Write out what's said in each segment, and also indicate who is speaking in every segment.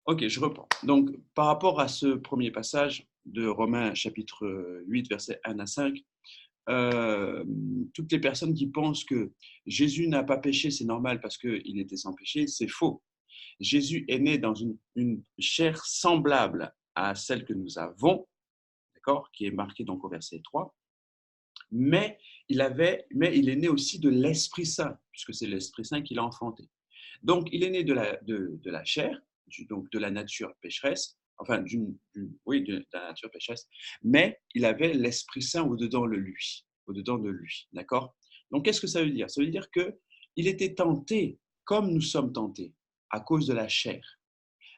Speaker 1: Ok, je reprends. Donc, par rapport à ce premier passage de Romains chapitre 8, versets 1 à 5, euh, toutes les personnes qui pensent que Jésus n'a pas péché, c'est normal parce qu'il était sans péché, c'est faux. Jésus est né dans une chair semblable à celle que nous avons, d'accord, qui est marquée donc au verset 3, mais il est né aussi de l'Esprit Saint, puisque c'est l'Esprit Saint qui l'a enfanté. Donc, il est né de la chair, donc de la nature pécheresse, enfin, oui, de la nature pécheresse, mais il avait l'Esprit Saint au-dedans de lui, d'accord. Donc, qu'est-ce que ça veut dire? Ça veut dire que il était tenté comme nous sommes tentés à cause de la chair.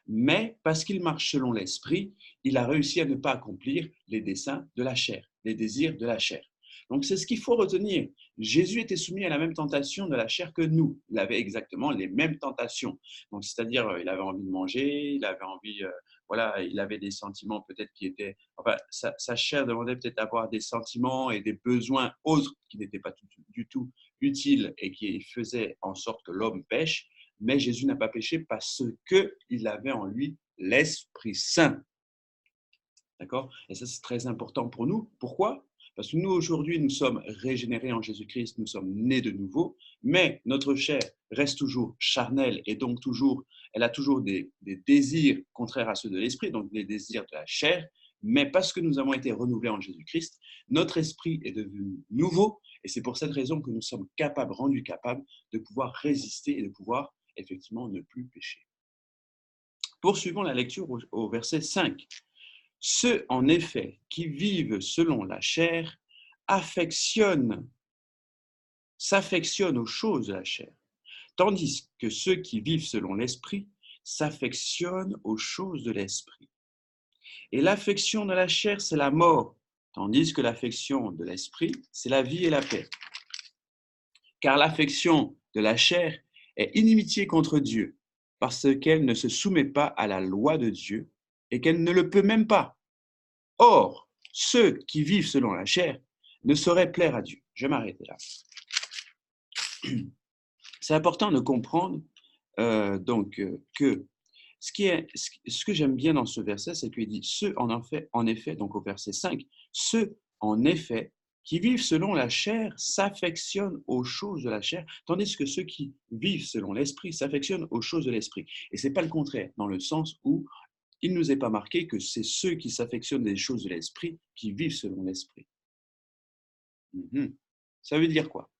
Speaker 1: Mais parce qu'il marche selon l'esprit, il a réussi à ne pas accomplir les desseins de la chair, les désirs de la chair. Donc c'est ce qu'il faut retenir. Jésus était soumis à la même tentation de la chair que nous. Il avait exactement les mêmes tentations. Donc c'est-à-dire, il avait envie de manger, il avait envie, voilà, il avait des sentiments peut-être qui étaient, enfin, sa chair demandait peut-être d'avoir des sentiments et des besoins autres qui n'étaient pas du tout utiles et qui faisaient en sorte que l'homme pêche. Mais Jésus n'a pas péché parce qu'il avait en lui l'Esprit Saint. D'accord? Et ça, c'est très important pour nous. Pourquoi? Parce que nous, aujourd'hui, nous sommes régénérés en Jésus-Christ, nous sommes nés de nouveau, mais notre chair reste toujours charnelle et donc toujours, elle a toujours des désirs contraires à ceux de l'esprit, donc des désirs de la chair. Mais parce que nous avons été renouvelés en Jésus-Christ, notre esprit est devenu nouveau et c'est pour cette raison que nous sommes capables, rendus capables de pouvoir résister et de pouvoir effectivement ne plus pécher. Poursuivons la lecture au verset 5. Ceux, en effet, qui vivent selon la chair affectionnent, s'affectionnent aux choses de la chair, tandis que ceux qui vivent selon l'esprit s'affectionnent aux choses de l'esprit. Et l'affection de la chair, c'est la mort, tandis que l'affection de l'esprit, c'est la vie et la paix. Car l'affection de la chair est inimitié contre Dieu, parce qu'elle ne se soumet pas à la loi de Dieu et qu'elle ne le peut même pas. Or, ceux qui vivent selon la chair ne sauraient plaire à Dieu. Je vais m'arrêter là. C'est important de comprendre que ce que j'aime bien dans ce verset, c'est qu'il dit ceux en effet, donc au verset 5, ceux en effet qui vivent selon la chair s'affectionnent aux choses de la chair, tandis que ceux qui vivent selon l'esprit s'affectionnent aux choses de l'esprit. Et ce n'est pas le contraire, dans le sens où il ne nous est pas marqué que c'est ceux qui s'affectionnent des choses de l'esprit qui vivent selon l'esprit. Ça veut dire quoi?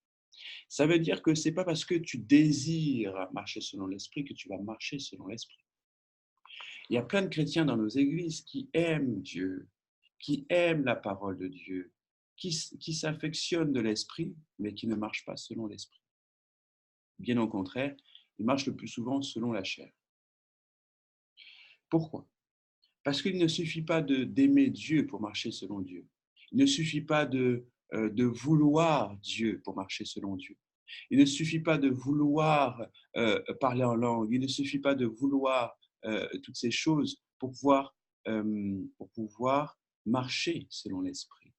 Speaker 1: Ça veut dire que ce n'est pas parce que tu désires marcher selon l'esprit que tu vas marcher selon l'esprit. Il y a plein de chrétiens dans nos églises qui aiment Dieu, qui aiment la parole de Dieu, qui s'affectionnent de l'esprit, mais qui ne marchent pas selon l'esprit. Bien au contraire, ils marchent le plus souvent selon la chair. Pourquoi? Parce qu'il ne suffit pas d'aimer Dieu pour marcher selon Dieu. Il ne suffit pas de vouloir Dieu pour marcher selon Dieu. Il ne suffit pas de vouloir parler en langue. Il ne suffit pas de vouloir toutes ces choses pour pouvoir marcher selon l'Esprit.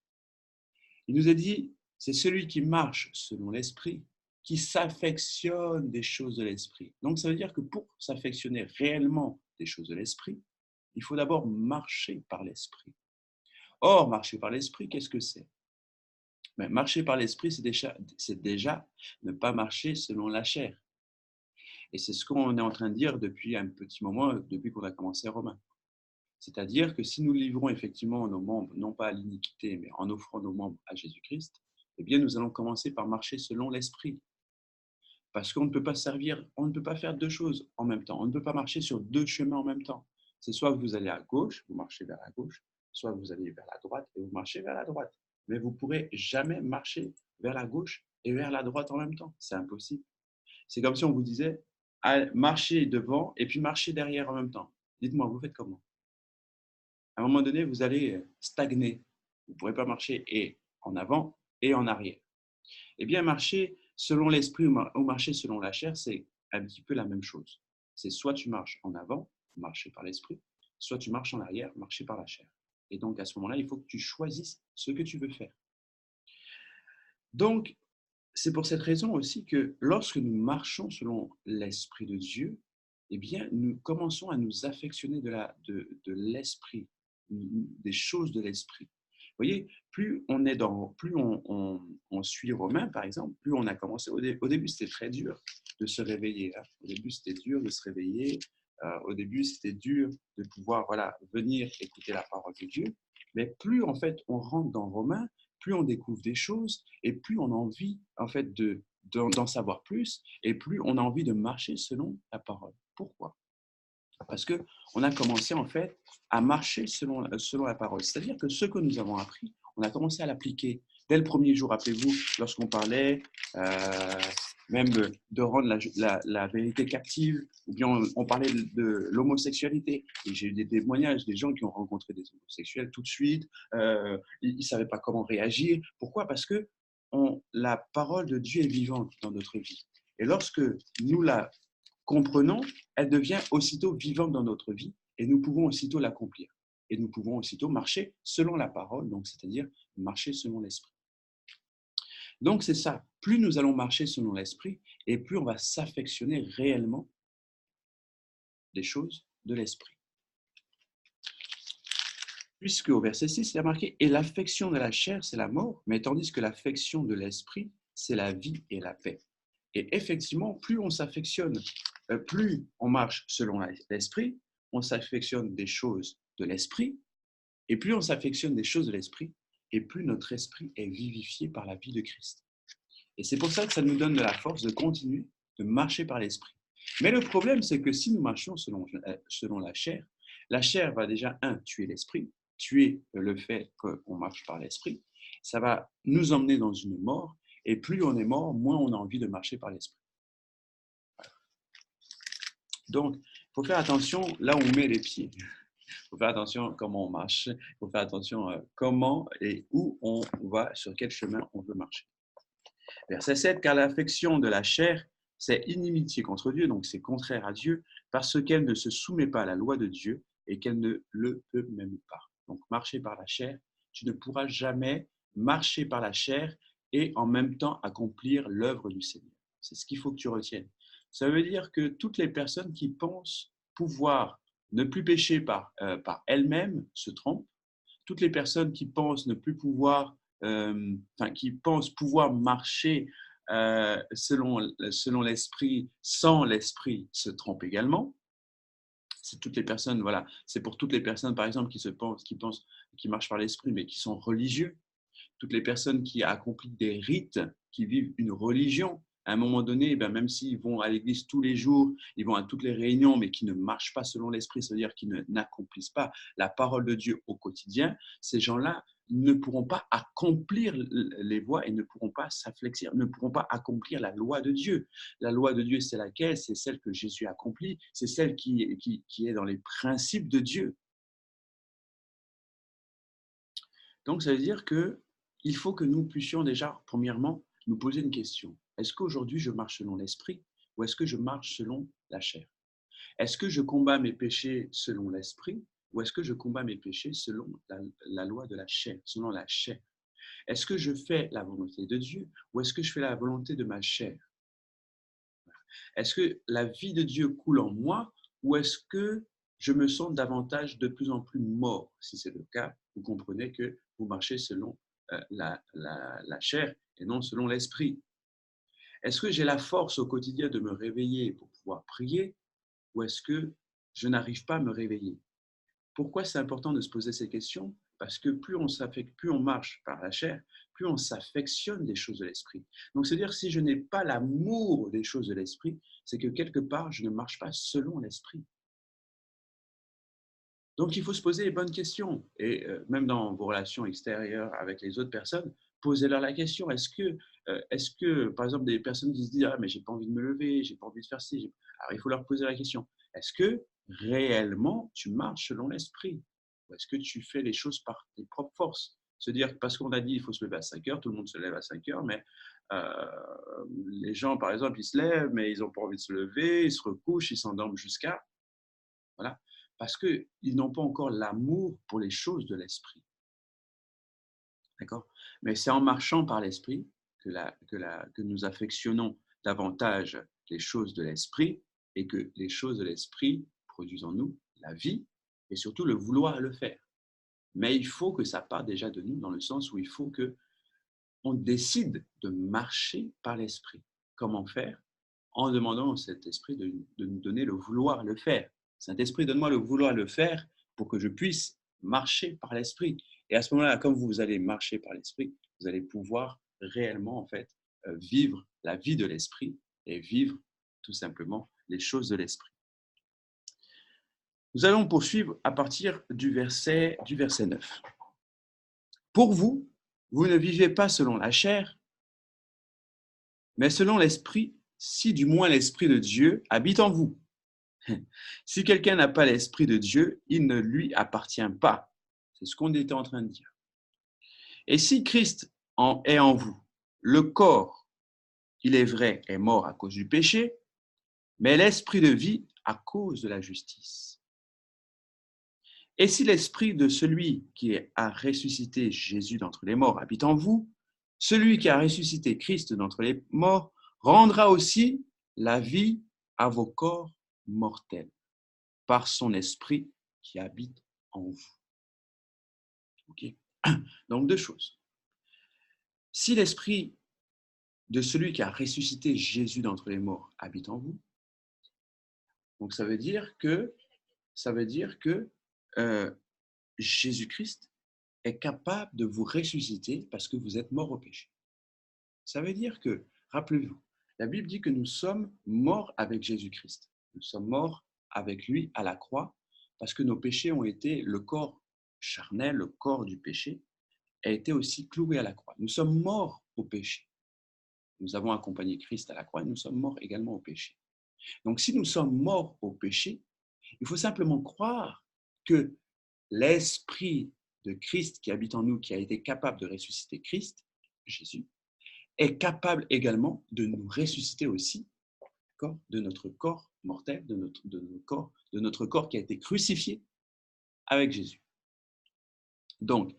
Speaker 1: Il nous a dit, c'est celui qui marche selon l'Esprit qui s'affectionne des choses de l'Esprit. Donc ça veut dire que pour s'affectionner réellement des choses de l'Esprit, il faut d'abord marcher par l'Esprit. Or, marcher par l'Esprit, qu'est-ce que c'est? Ben, marcher par l'Esprit, c'est déjà ne pas marcher selon la chair. Et c'est ce qu'on est en train de dire depuis un petit moment, depuis qu'on a commencé Romain. C'est-à-dire que si nous livrons effectivement nos membres, non pas à l'iniquité, mais en offrant nos membres à Jésus-Christ, eh bien, nous allons commencer par marcher selon l'Esprit. Parce qu'on ne peut pas servir, on ne peut pas faire deux choses en même temps. On ne peut pas marcher sur deux chemins en même temps. C'est soit vous allez à gauche, vous marchez vers la gauche, soit vous allez vers la droite et vous marchez vers la droite. Mais vous ne pourrez jamais marcher vers la gauche et vers la droite en même temps. C'est impossible. C'est comme si on vous disait marchez devant et puis marchez derrière en même temps. Dites-moi, vous faites comment? À un moment donné, vous allez stagner. Vous ne pourrez pas marcher et en avant et en arrière. Eh bien, marcher selon l'esprit ou marcher selon la chair, c'est un petit peu la même chose. C'est soit tu marches en avant, marcher par l'esprit, soit tu marches en arrière, marcher par la chair. Et donc, à ce moment-là, il faut que tu choisisses ce que tu veux faire. Donc, c'est pour cette raison aussi que lorsque nous marchons selon l'Esprit de Dieu, eh bien, nous commençons à nous affectionner de l'esprit, des choses de l'esprit. Vous voyez, plus on suit Romain, par exemple, plus on a commencé. Au début, c'était très dur de se réveiller. Hein. Au début, c'était dur de se réveiller. Au début, c'était dur de pouvoir voilà, venir écouter la parole de Dieu. Mais plus, en fait, on rentre dans Romain, plus on découvre des choses et plus on a envie, en fait, d'en savoir plus et plus on a envie de marcher selon la parole. Pourquoi? Parce qu'on a commencé en fait à marcher selon la parole. C'est-à-dire que ce que nous avons appris, on a commencé à l'appliquer dès le premier jour. Rappelez-vous, lorsqu'on parlait même de rendre la vérité captive, ou bien on parlait de l'homosexualité. Et j'ai eu des témoignages des gens qui ont rencontré des homosexuels tout de suite. Ils ne savaient pas comment réagir. Pourquoi? Parce que la parole de Dieu est vivante dans notre vie. Et lorsque nous la comprenons, elle devient aussitôt vivante dans notre vie et nous pouvons aussitôt l'accomplir. Et nous pouvons aussitôt marcher selon la parole, donc c'est-à-dire marcher selon l'esprit. Donc c'est ça, plus nous allons marcher selon l'esprit et plus on va s'affectionner réellement des choses de l'esprit. Puisque au verset 6, il a marqué « Et l'affection de la chair, c'est la mort, mais tandis que l'affection de l'esprit, c'est la vie et la paix. » Et effectivement, plus on s'affectionne, plus on marche selon l'esprit, on s'affectionne des choses de l'esprit, et plus on s'affectionne des choses de l'esprit, et plus notre esprit est vivifié par la vie de Christ. Et c'est pour ça que ça nous donne de la force de continuer de marcher par l'esprit. Mais le problème, c'est que si nous marchons selon la chair va déjà, tuer l'esprit, tuer le fait qu'on marche par l'esprit. Ça va nous emmener dans une mort, et plus on est mort, moins on a envie de marcher par l'esprit. Donc, il faut faire attention là où on met les pieds. Il faut faire attention comment on marche. Il faut faire attention comment et où on va, sur quel chemin on veut marcher. Verset 7, car l'affection de la chair, c'est inimitié contre Dieu, donc c'est contraire à Dieu, parce qu'elle ne se soumet pas à la loi de Dieu et qu'elle ne le peut même pas. Donc, marcher par la chair, tu ne pourras jamais marcher par la chair et en même temps accomplir l'œuvre du Seigneur. C'est ce qu'il faut que tu retiennes. Ça veut dire que toutes les personnes qui pensent pouvoir ne plus pécher par elles-mêmes se trompent. Toutes les personnes qui pensent ne plus pouvoir, qui pensent pouvoir marcher selon l'esprit, sans l'esprit, se trompent également. C'est toutes les personnes, voilà, c'est pour toutes les personnes, par exemple, qui marchent par l'esprit, mais qui sont religieux. Toutes les personnes qui accomplissent des rites, qui vivent une religion, à un moment donné, même s'ils vont à l'église tous les jours, ils vont à toutes les réunions, mais qui ne marchent pas selon l'esprit, c'est-à-dire qui n'accomplissent pas la parole de Dieu au quotidien, ces gens-là ne pourront pas accomplir les voies et ne pourront pas s'afflexir, ne pourront pas accomplir la loi de Dieu. La loi de Dieu, c'est laquelle? C'est celle que Jésus accomplit, c'est celle qui est dans les principes de Dieu. Donc, ça veut dire qu'il faut que nous puissions déjà, premièrement, nous poser une question. Est-ce qu'aujourd'hui, je marche selon l'esprit ou est-ce que je marche selon la chair? Est-ce que je combats mes péchés selon l'esprit ou est-ce que je combats mes péchés selon la loi de la chair, selon la chair? Est-ce que je fais la volonté de Dieu ou est-ce que je fais la volonté de ma chair? Est-ce que la vie de Dieu coule en moi ou est-ce que je me sens davantage de plus en plus mort? Si c'est le cas, vous comprenez que vous marchez selon la chair et non selon l'esprit. Est-ce que j'ai la force au quotidien de me réveiller pour pouvoir prier ou est-ce que je n'arrive pas à me réveiller? Pourquoi c'est important de se poser ces questions? Parce que plus on marche par la chair, plus on s'affectionne des choses de l'esprit. Donc, c'est-à-dire si je n'ai pas l'amour des choses de l'esprit, c'est que quelque part, je ne marche pas selon l'esprit. Donc, il faut se poser les bonnes questions. Et même dans vos relations extérieures avec les autres personnes, posez-leur la question. Est-ce que, par exemple, des personnes qui se disent « Ah, mais j'ai pas envie de me lever, j'ai pas envie de faire ci. » Alors, il faut leur poser la question. Est-ce que réellement, tu marches selon l'esprit? Ou est-ce que tu fais les choses par tes propres forces? Se dire, parce qu'on a dit il faut se lever à 5 heures, tout le monde se lève à 5 heures, mais les gens, par exemple, ils se lèvent, mais ils n'ont pas envie de se lever, ils se recouchent, ils s'endorment jusqu'à. Voilà. Parce qu'ils n'ont pas encore l'amour pour les choses de l'esprit. D'accord? Mais c'est en marchant par l'esprit que nous affectionnons davantage les choses de l'esprit et que les choses de l'esprit produisent en nous la vie et surtout le vouloir le faire. Mais il faut que ça parte déjà de nous dans le sens où il faut que on décide de marcher par l'esprit. Comment faire? En demandant au Saint-Esprit de nous donner le vouloir le faire. Saint-Esprit, donne-moi le vouloir le faire pour que je puisse marcher par l'esprit. Et à ce moment-là, comme vous allez marcher par l'esprit, vous allez pouvoir réellement en fait vivre la vie de l'esprit et vivre tout simplement les choses de l'esprit. Nous allons poursuivre à partir du verset 9. Pour vous, vous ne vivez pas selon la chair, mais selon l'esprit, si du moins l'esprit de Dieu habite en vous. Si quelqu'un n'a pas l'esprit de Dieu, il ne lui appartient pas. C'est ce qu'on était en train de dire. Et si Christ est en vous, le corps, il est vrai, est mort à cause du péché, mais l'esprit de vie à cause de la justice. Et si l'esprit de celui qui a ressuscité Jésus d'entre les morts habite en vous, celui qui a ressuscité Christ d'entre les morts rendra aussi la vie à vos corps mortels par son esprit qui habite en vous. Okay. Donc, deux choses. Si l'esprit de celui qui a ressuscité Jésus d'entre les morts habite en vous, donc ça veut dire que Jésus-Christ est capable de vous ressusciter parce que vous êtes mort au péché. Ça veut dire que, rappelez-vous, la Bible dit que nous sommes morts avec Jésus-Christ. Nous sommes morts avec lui à la croix parce que nos péchés ont été, le corps charnel, le corps du péché, a été aussi cloué à la croix. Nous sommes morts au péché. Nous avons accompagné Christ à la croix et nous sommes morts également au péché. Donc, si nous sommes morts au péché, il faut simplement croire que l'esprit de Christ qui habite en nous, qui a été capable de ressusciter Christ, Jésus, est capable également de nous ressusciter aussi de notre corps mortel, de notre corps qui a été crucifié avec Jésus. Donc,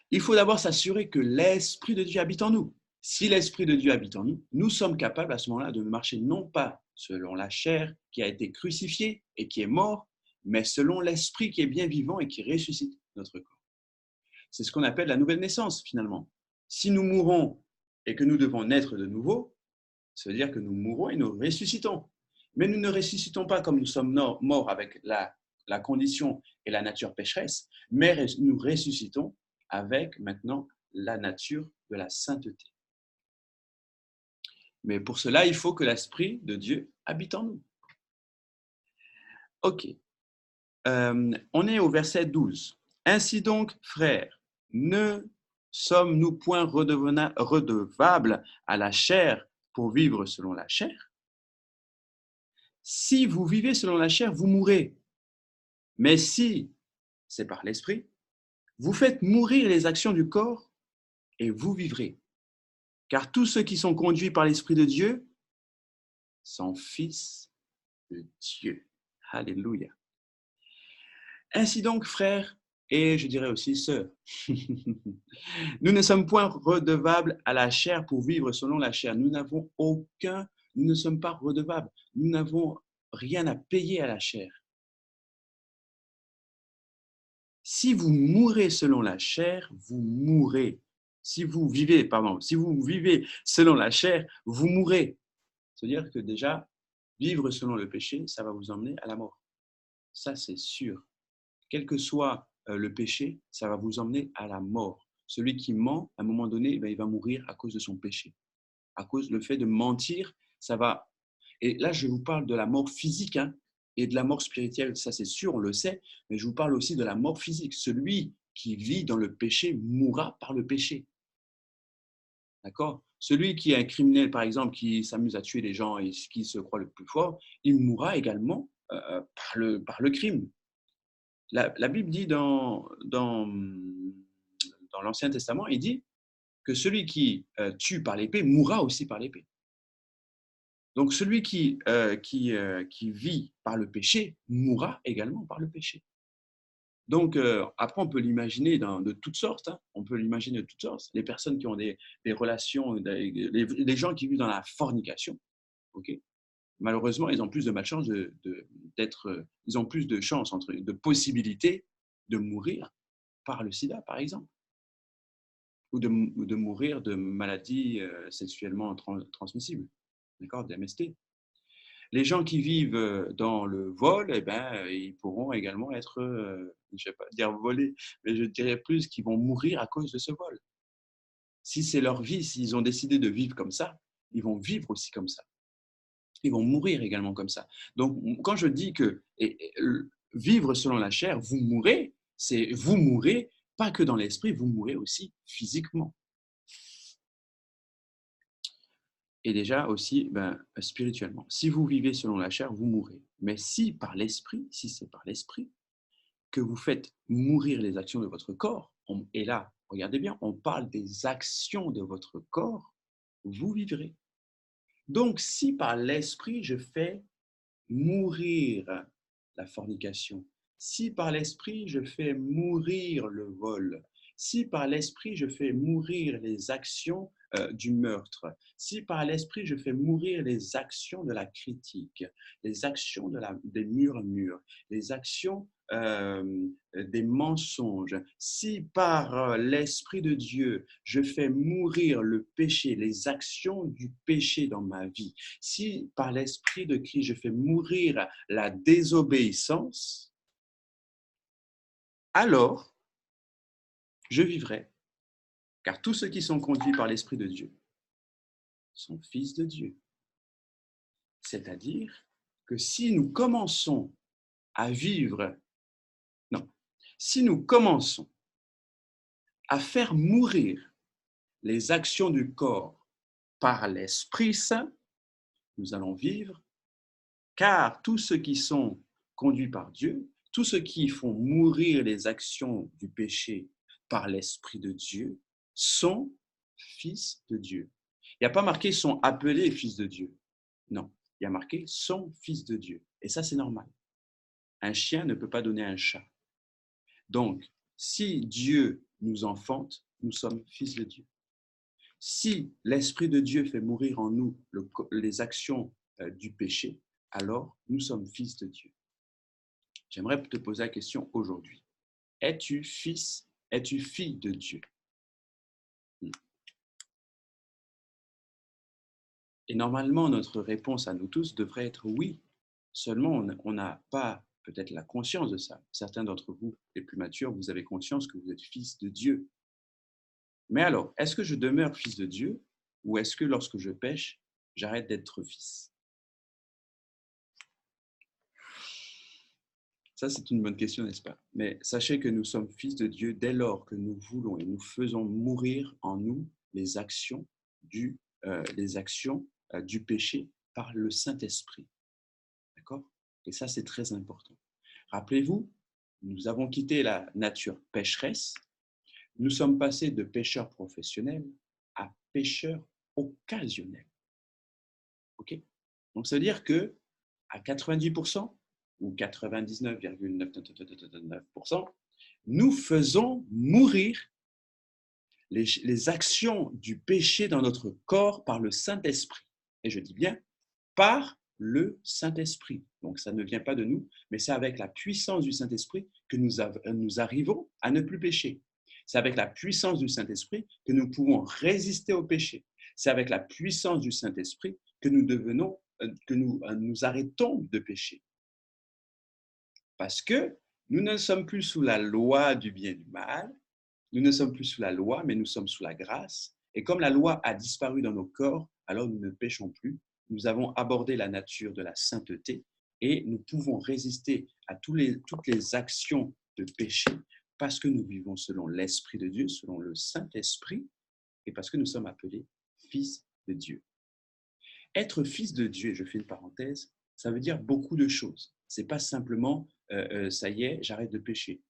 Speaker 1: il faut d'abord s'assurer que l'Esprit de Dieu habite en nous. Si l'Esprit de Dieu habite en nous, nous sommes capables à ce moment-là de marcher non pas selon la chair qui a été crucifiée et qui est mort, mais selon l'Esprit qui est bien vivant et qui ressuscite notre corps. C'est ce qu'on appelle la nouvelle naissance finalement. Si nous mourons et que nous devons naître de nouveau, ça veut dire que nous mourons et nous ressuscitons. Mais nous ne ressuscitons pas comme nous sommes morts avec la condition et la nature pécheresse, mais nous ressuscitons avec maintenant la nature de la sainteté. Mais pour cela, il faut que l'Esprit de Dieu habite en nous. Ok. On est au verset 12. Ainsi donc, frères, ne sommes-nous point redevables à la chair pour vivre selon la chair? Si vous vivez selon la chair, vous mourrez. Mais si c'est par l'Esprit, vous faites mourir les actions du corps et vous vivrez. Car tous ceux qui sont conduits par l'Esprit de Dieu sont fils de Dieu. Alléluia. Ainsi donc, frères, et je dirais aussi sœurs, nous ne sommes point redevables à la chair pour vivre selon la chair. Nous ne sommes pas redevables. Nous n'avons rien à payer à la chair. Si vous mourrez selon la chair, vous mourrez. Si vous vivez selon la chair, vous mourrez. C'est-à-dire que déjà, vivre selon le péché, ça va vous emmener à la mort. Ça, c'est sûr. Quel que soit le péché, ça va vous emmener à la mort. Celui qui ment, à un moment donné, il va mourir à cause de son péché. À cause du fait de mentir, ça va... Et là, je vous parle de la mort physique et de la mort spirituelle. Ça, c'est sûr, on le sait. Mais je vous parle aussi de la mort physique. Celui qui vit dans le péché mourra par le péché. D'accord? Celui qui est un criminel, par exemple, qui s'amuse à tuer les gens et qui se croit le plus fort, il mourra également par le crime. La Bible dit dans l'Ancien Testament, il dit que celui qui tue par l'épée mourra aussi par l'épée. Donc celui qui vit par le péché mourra également par le péché. Donc après, on peut l'imaginer de toutes sortes. On peut l'imaginer de toutes sortes. Les personnes qui ont des relations, les gens qui vivent dans la fornication, ok, malheureusement, ils ont plus de malchance ils ont plus de chances, de possibilités de mourir par le sida, par exemple, ou de mourir de maladies sexuellement transmissibles, d'accord, d'MST. Les gens qui vivent dans le vol, eh ben, ils pourront également être, je ne vais pas dire volés, mais je dirais plus qu'ils vont mourir à cause de ce vol. Si c'est leur vie, s'ils ont décidé de vivre comme ça, ils vont vivre aussi comme ça. Ils vont mourir également comme ça. Donc, quand je dis que vivre selon la chair, vous mourrez, c'est vous mourrez, pas que dans l'esprit, vous mourrez aussi physiquement. Et déjà aussi spirituellement. Si vous vivez selon la chair, vous mourrez. Mais si c'est par l'esprit que vous faites mourir les actions de votre corps, et là, regardez bien, on parle des actions de votre corps, vous vivrez. Donc, si par l'esprit, je fais mourir la fornication, si par l'esprit, je fais mourir le vol, si par l'esprit, je fais mourir les actions du meurtre, si par l'esprit, je fais mourir les actions de la critique, les actions des murmures, les actions des mensonges, si par l'Esprit de Dieu, je fais mourir le péché, les actions du péché dans ma vie, si par l'Esprit de Christ, je fais mourir la désobéissance, alors je vivrai. Car tous ceux qui sont conduits par l'Esprit de Dieu sont fils de Dieu. C'est-à-dire que si nous commençons à vivre, non, si nous commençons à faire mourir les actions du corps par l'Esprit Saint, nous allons vivre, car tous ceux qui sont conduits par Dieu, tous ceux qui font mourir les actions du péché par l'Esprit de Dieu, sont fils de Dieu. Il n'y a pas marqué sont appelés fils de Dieu. Non, il y a marqué sont fils de Dieu. Et ça, c'est normal. Un chien ne peut pas donner un chat. Donc, si Dieu nous enfante, nous sommes fils de Dieu. Si l'Esprit de Dieu fait mourir en nous les actions du péché, alors nous sommes fils de Dieu. J'aimerais te poser la question aujourd'hui. Es-tu fille de Dieu? Et normalement, notre réponse à nous tous devrait être oui. Seulement, on n'a pas peut-être la conscience de ça. Certains d'entre vous, les plus matures, vous avez conscience que vous êtes fils de Dieu. Mais alors, est-ce que je demeure fils de Dieu ou est-ce que lorsque je pêche, j'arrête d'être fils? Ça, c'est une bonne question, n'est-ce pas? Mais sachez que nous sommes fils de Dieu dès lors que nous voulons et nous faisons mourir en nous les actions du péché par le Saint-Esprit. D'accord? Et ça, c'est très important. Rappelez-vous, nous avons quitté la nature pécheresse. Nous sommes passés de pécheurs professionnels à pécheurs occasionnels. OK? Donc, ça veut dire que à 90% ou 99,999%, nous faisons mourir les actions du péché dans notre corps par le Saint-Esprit. Et je dis bien par le Saint-Esprit. Donc, ça ne vient pas de nous, mais c'est avec la puissance du Saint-Esprit que nous arrivons à ne plus pécher. C'est avec la puissance du Saint-Esprit que nous pouvons résister au péché. C'est avec la puissance du Saint-Esprit que nous arrêtons de pécher. Parce que nous ne sommes plus sous la loi du bien et du mal, nous ne sommes plus sous la loi, mais nous sommes sous la grâce. Et comme la loi a disparu dans nos corps, alors nous ne péchons plus. Nous avons abordé la nature de la sainteté et nous pouvons résister à toutes les actions de péché parce que nous vivons selon l'Esprit de Dieu, selon le Saint-Esprit, et parce que nous sommes appelés fils de Dieu. Être fils de Dieu, et je fais une parenthèse, ça veut dire beaucoup de choses. Ce n'est pas simplement ça y est, j'arrête de pécher.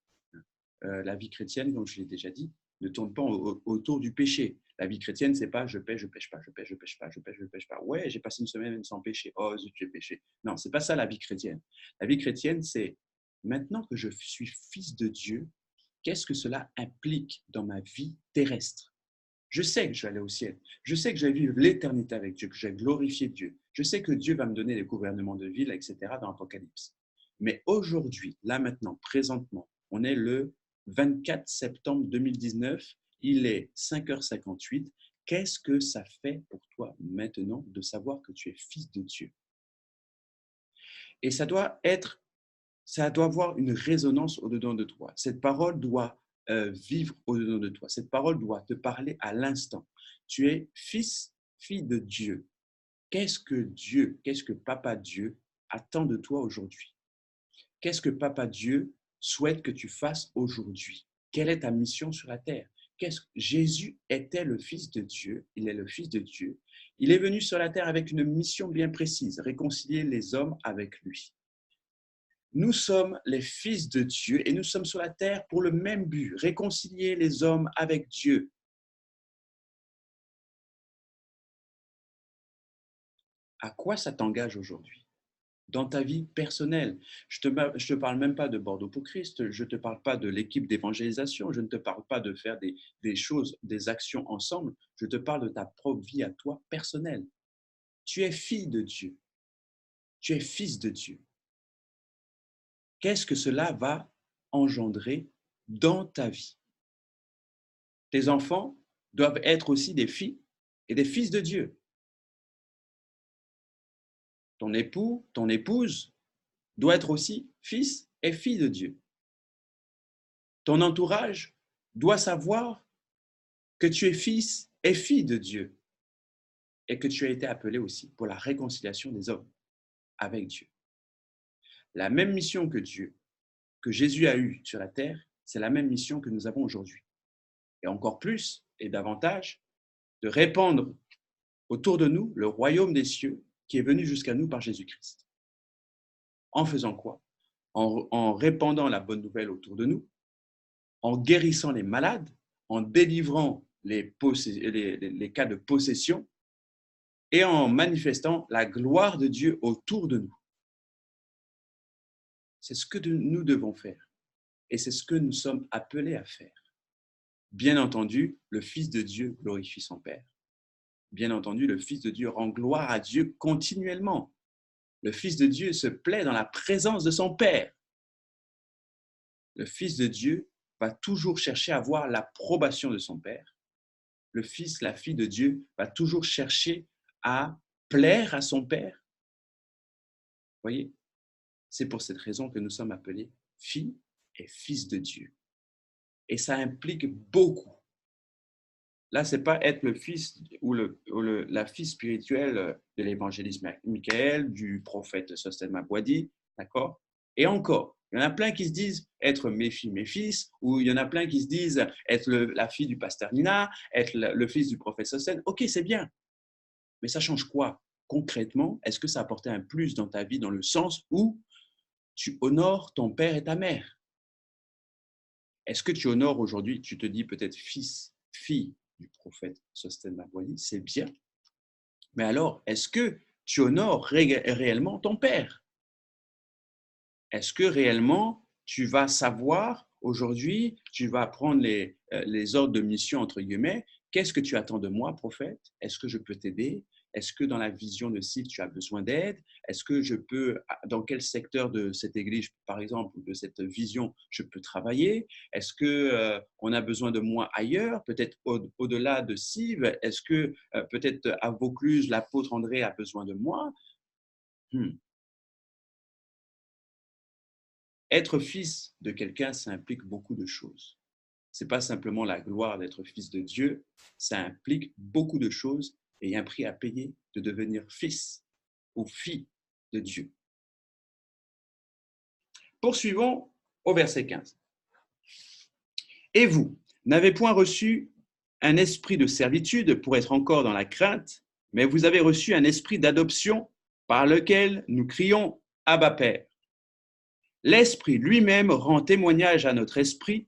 Speaker 1: La vie chrétienne, comme je l'ai déjà dit, ne tourne pas autour du péché. La vie chrétienne, c'est pas je pêche, je pêche pas, je pêche, je pêche pas, je pêche, je pêche pas. Ouais, j'ai passé une semaine sans pécher. Oh, zut, j'ai péché. Non, c'est pas ça la vie chrétienne. La vie chrétienne, c'est maintenant que je suis fils de Dieu, qu'est-ce que cela implique dans ma vie terrestre? Je sais que je vais aller au ciel. Je sais que je vais vivre l'éternité avec Dieu, que je vais glorifier Dieu. Je sais que Dieu va me donner les gouvernements de ville, etc. dans l'Apocalypse. Mais aujourd'hui, là maintenant, présentement, on est le 24 septembre 2019, il est 5h58. Qu'est-ce que ça fait pour toi maintenant de savoir que tu es fils de Dieu? Et ça doit avoir une résonance au-dedans de toi. Cette parole doit vivre au-dedans de toi. Cette parole doit te parler à l'instant. Tu es fils, fille de Dieu. Qu'est-ce que Papa Dieu attend de toi aujourd'hui? Qu'est-ce que Papa Dieu souhaite que tu fasses aujourd'hui? Quelle est ta mission sur la terre? Jésus était le Fils de Dieu, il est le Fils de Dieu. Il est venu sur la terre avec une mission bien précise, réconcilier les hommes avec lui. Nous sommes les fils de Dieu et nous sommes sur la terre pour le même but, réconcilier les hommes avec Dieu. À quoi ça t'engage aujourd'hui? Dans ta vie personnelle. Je ne te parle même pas de Bordeaux pour Christ, je ne te parle pas de l'équipe d'évangélisation, je ne te parle pas de faire des choses, des actions ensemble, je te parle de ta propre vie à toi personnelle. Tu es fille de Dieu, tu es fils de Dieu. Qu'est-ce que cela va engendrer dans ta vie? Tes enfants doivent être aussi des filles et des fils de Dieu. Ton époux, ton épouse doit être aussi fils et fille de Dieu. Ton entourage doit savoir que tu es fils et fille de Dieu et que tu as été appelé aussi pour la réconciliation des hommes avec Dieu. La même mission que Jésus a eue sur la terre, c'est la même mission que nous avons aujourd'hui. Et encore plus et davantage, de répandre autour de nous le royaume des cieux qui est venu jusqu'à nous par Jésus-Christ. En faisant quoi? En répandant la bonne nouvelle autour de nous, en guérissant les malades, en délivrant les cas de possession et en manifestant la gloire de Dieu autour de nous. C'est ce que nous devons faire et c'est ce que nous sommes appelés à faire. Bien entendu, le Fils de Dieu glorifie son Père. Bien entendu, le Fils de Dieu rend gloire à Dieu continuellement. Le Fils de Dieu se plaît dans la présence de son Père. Le Fils de Dieu va toujours chercher à avoir l'approbation de son Père. Le Fils, la fille de Dieu va toujours chercher à plaire à son Père. Vous voyez? C'est pour cette raison que nous sommes appelés filles et fils de Dieu. Et ça implique beaucoup. Là, ce n'est pas être le fils ou la fille spirituelle de l'évangéliste Michael, du prophète Sosthène Mabwadi, d'accord? Et encore, il y en a plein qui se disent être mes filles, mes fils, ou il y en a plein qui se disent être la fille du pasteur Nina, être le fils du prophète Sosthène. Ok, c'est bien. Mais ça change quoi? Concrètement, est-ce que ça a apporté un plus dans ta vie dans le sens où tu honores ton père et ta mère? Est-ce que tu honores aujourd'hui, tu te dis peut-être fils, fille du prophète Sosthène Mabwadi, c'est bien. Mais alors, est-ce que tu honores réellement ton père? Est-ce que réellement tu vas savoir aujourd'hui, tu vas prendre les ordres de mission entre guillemets, qu'est-ce que tu attends de moi, prophète? Est-ce que je peux t'aider? Est-ce que dans la vision de Sylve, tu as besoin d'aide? Est-ce que je peux, dans quel secteur de cette église, par exemple, ou de cette vision, je peux travailler? Est-ce qu'on a besoin de moi ailleurs, peut-être au-delà de Sylve? Est-ce que peut-être à Vaucluse, l'apôtre André a besoin de moi? Être fils de quelqu'un, ça implique beaucoup de choses. Ce n'est pas simplement la gloire d'être fils de Dieu, ça implique beaucoup de choses et il y a un prix à payer de devenir fils ou fille de Dieu. Poursuivons au verset 15. Et vous, n'avez point reçu un esprit de servitude pour être encore dans la crainte, mais vous avez reçu un esprit d'adoption par lequel nous crions « Abba Père ». L'Esprit lui-même rend témoignage à notre esprit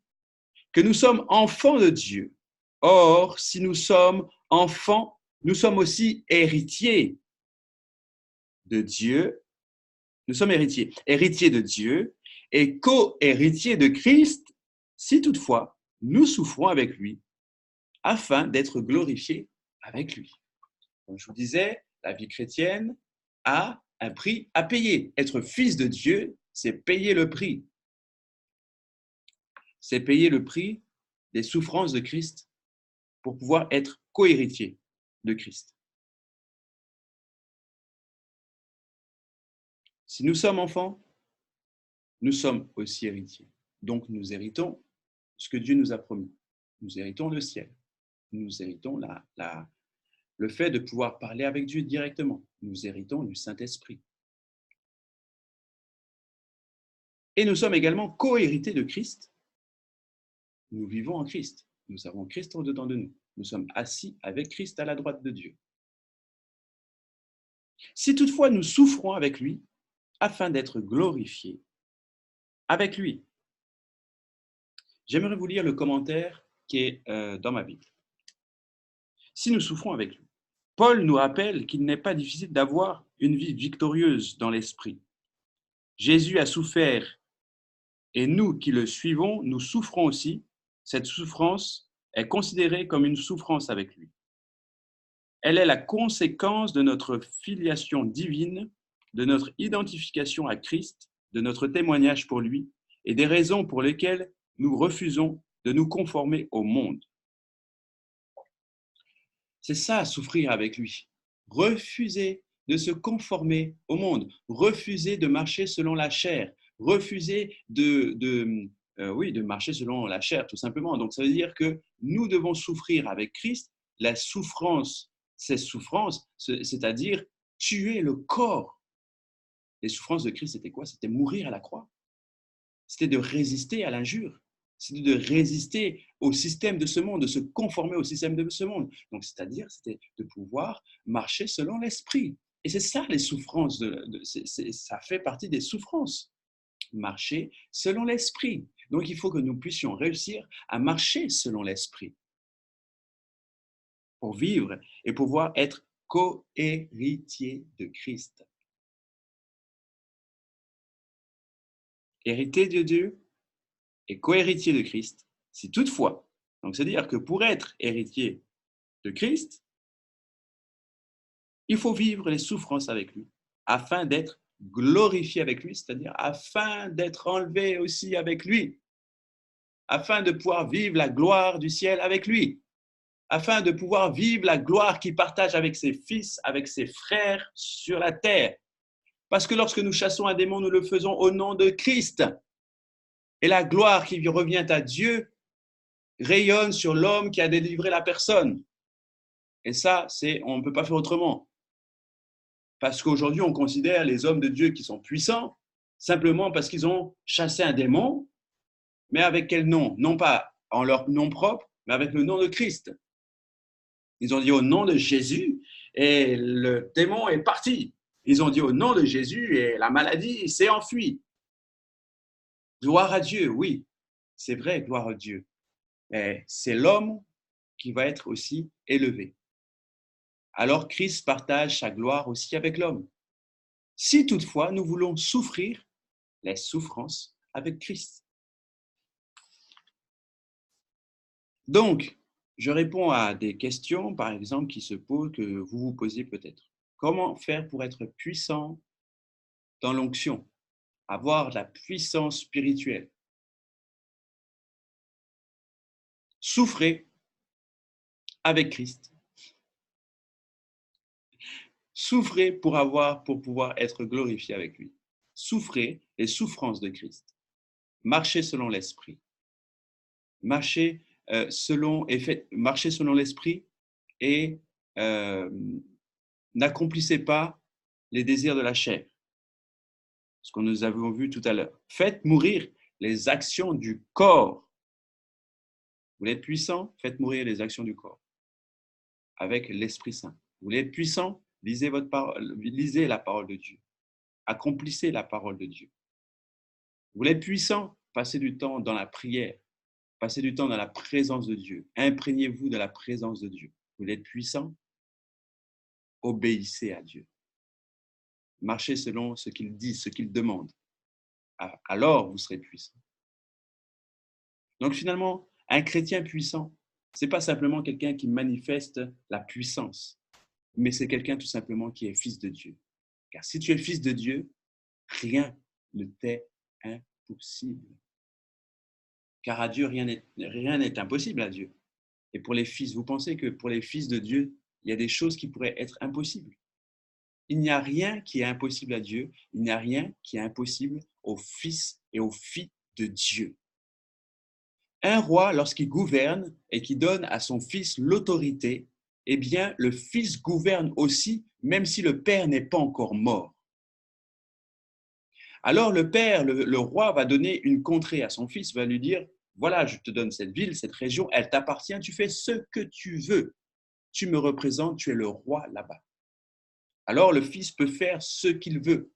Speaker 1: que nous sommes enfants de Dieu. Or, si nous sommes enfants, nous sommes aussi héritiers de Dieu. Nous sommes héritiers, héritiers de Dieu et co-héritiers de Christ, si toutefois nous souffrons avec lui, afin d'être glorifiés avec lui. Comme je vous disais, la vie chrétienne, a un prix à payer. Être fils de Dieu, c'est payer le prix. C'est payer le prix des souffrances de Christ pour pouvoir être co-héritier de Christ. Si nous sommes enfants, nous sommes aussi héritiers. Donc nous héritons ce que Dieu nous a promis. Nous héritons le ciel. Nous héritons le fait de pouvoir parler avec Dieu directement. Nous héritons du Saint-Esprit. Et nous sommes également co-hérités de Christ. Nous vivons en Christ. Nous avons Christ au-dedans de nous. Nous sommes assis avec Christ à la droite de Dieu. Si toutefois nous souffrons avec lui, afin d'être glorifiés avec lui. J'aimerais vous lire le commentaire qui est dans ma Bible. Si nous souffrons avec lui, Paul nous rappelle qu'il n'est pas difficile d'avoir une vie victorieuse dans l'esprit. Jésus a souffert et nous qui le suivons, nous souffrons aussi. Cette souffrance est considérée comme une souffrance avec lui. Elle est la conséquence de notre filiation divine, de notre identification à Christ, de notre témoignage pour lui et des raisons pour lesquelles nous refusons de nous conformer au monde. C'est ça, souffrir avec lui. Refuser de se conformer au monde, refuser de marcher selon la chair, refuser de marcher selon la chair, tout simplement. Donc, ça veut dire que nous devons souffrir avec Christ. La souffrance, c'est souffrance, c'est-à-dire tuer le corps. Les souffrances de Christ, c'était quoi? C'était mourir à la croix. C'était de résister à l'injure. C'était de résister au système de ce monde, de se conformer au système de ce monde. Donc, c'est-à-dire, c'était de pouvoir marcher selon l'esprit. Et c'est ça les souffrances, ça fait partie des souffrances. Marcher selon l'esprit. Donc, il faut que nous puissions réussir à marcher selon l'esprit pour vivre et pouvoir être co-héritier de Christ. Héritier de Dieu et co-héritier de Christ, si toutefois, donc c'est-à-dire que pour être héritier de Christ, il faut vivre les souffrances avec lui, afin d'être glorifié avec lui, c'est-à-dire afin d'être enlevé aussi avec lui, afin de pouvoir vivre la gloire du ciel avec lui, afin de pouvoir vivre la gloire qu'il partage avec ses fils, avec ses frères sur la terre. Parce que lorsque nous chassons un démon, nous le faisons au nom de Christ. Et la gloire qui revient à Dieu rayonne sur l'homme qui a délivré la personne. Et ça, on ne peut pas faire autrement. Parce qu'aujourd'hui, on considère les hommes de Dieu qui sont puissants simplement parce qu'ils ont chassé un démon, mais avec quel nom? Non pas en leur nom propre, mais avec le nom de Christ. Ils ont dit au nom de Jésus et le démon est parti. Ils ont dit au nom de Jésus et la maladie s'est enfuie. Gloire à Dieu, oui, c'est vrai, gloire à Dieu. Mais c'est l'homme qui va être aussi élevé. Alors Christ partage sa gloire aussi avec l'homme. Si toutefois nous voulons souffrir les souffrances avec Christ. Donc, je réponds à des questions, par exemple, qui se posent, que vous vous posiez peut-être. Comment faire pour être puissant dans l'onction, avoir la puissance spirituelle? Souffrez avec Christ. Souffrez pour pouvoir être glorifié avec lui. Souffrez les souffrances de Christ. Marchez selon l'esprit. Marchez selon l'esprit et n'accomplissez pas les désirs de la chair. Ce que nous avons vu tout à l'heure. Faites mourir les actions du corps. Vous voulez être puissant, faites mourir les actions du corps avec l'Esprit Saint. Vous voulez être puissant, lisez la parole de Dieu. Accomplissez la parole de Dieu. Vous voulez être puissant, passez du temps dans la prière. Passez du temps dans la présence de Dieu. Imprégnez-vous de la présence de Dieu. Vous voulez être puissant, obéissez à Dieu. Marchez selon ce qu'il dit, ce qu'il demande. Alors, vous serez puissant. Donc finalement, un chrétien puissant, ce n'est pas simplement quelqu'un qui manifeste la puissance, mais c'est quelqu'un tout simplement qui est fils de Dieu, Car si tu es fils de Dieu, rien ne t'est impossible. Car à Dieu, rien n'est impossible à Dieu. Et pour les fils, vous pensez que pour les fils de Dieu, il y a des choses qui pourraient être impossibles? Il n'y a rien qui est impossible à Dieu. Il n'y a rien qui est impossible aux fils et aux filles de Dieu. Un roi, lorsqu'il gouverne et qui donne à son fils l'autorité, eh bien, le fils gouverne aussi, même si le père n'est pas encore mort. Alors le père, le roi, va donner une contrée à son fils, va lui dire, voilà, je te donne cette ville, cette région, elle t'appartient, tu fais ce que tu veux. Tu me représentes, tu es le roi là-bas. Alors le fils peut faire ce qu'il veut.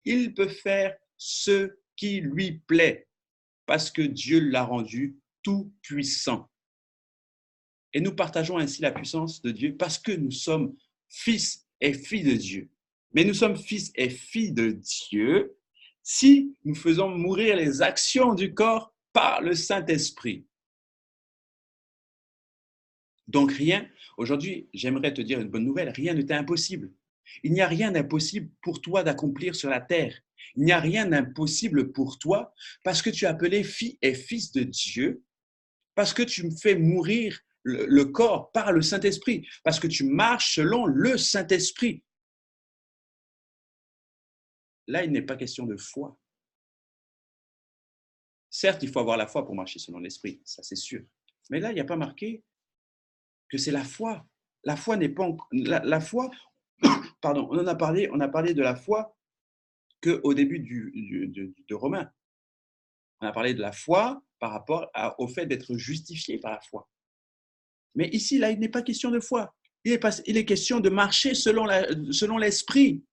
Speaker 1: Il peut faire ce qui lui plaît, parce que Dieu l'a rendu tout puissant. Et nous partageons ainsi la puissance de Dieu parce que nous sommes fils et filles de Dieu. Mais nous sommes fils et filles de Dieu si nous faisons mourir les actions du corps par le Saint-Esprit. Donc rien, aujourd'hui, j'aimerais te dire une bonne nouvelle, rien ne t'est impossible. Il n'y a rien d'impossible pour toi d'accomplir sur la terre. Il n'y a rien d'impossible pour toi parce que tu es appelé fille et fils de Dieu, parce que tu me fais mourir le corps par le Saint-Esprit, parce que tu marches selon le Saint-Esprit. Là, il n'est pas question de foi. Certes, il faut avoir la foi pour marcher selon l'Esprit, ça c'est sûr. Mais là, il n'y a pas marqué que c'est la foi. La foi n'est pas la foi. Pardon, on a parlé de la foi qu'au début de Romains. On a parlé de la foi par rapport au fait d'être justifié par la foi. Mais ici, là, il n'est pas question de foi. Il est question de marcher selon l'esprit.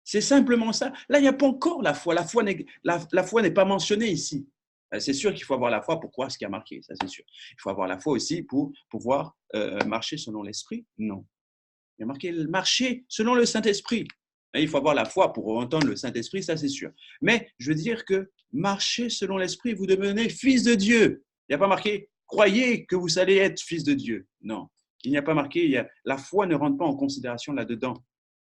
Speaker 1: C'est simplement ça. Là, il n'y a pas encore la foi. La foi n'est pas mentionnée ici. C'est sûr qu'il faut avoir la foi pour croire ce qui a marqué, ça c'est sûr. Il faut avoir la foi aussi pour pouvoir marcher selon l'esprit. Non. Il y a marqué marcher selon le Saint-Esprit. Il faut avoir la foi pour entendre le Saint-Esprit, ça c'est sûr. Mais je veux dire que marcher selon l'Esprit, vous devenez fils de Dieu. Il n'y a pas marqué croyez que vous allez être fils de Dieu. Non. Il n'y a pas marqué, la foi ne rentre pas en considération là-dedans.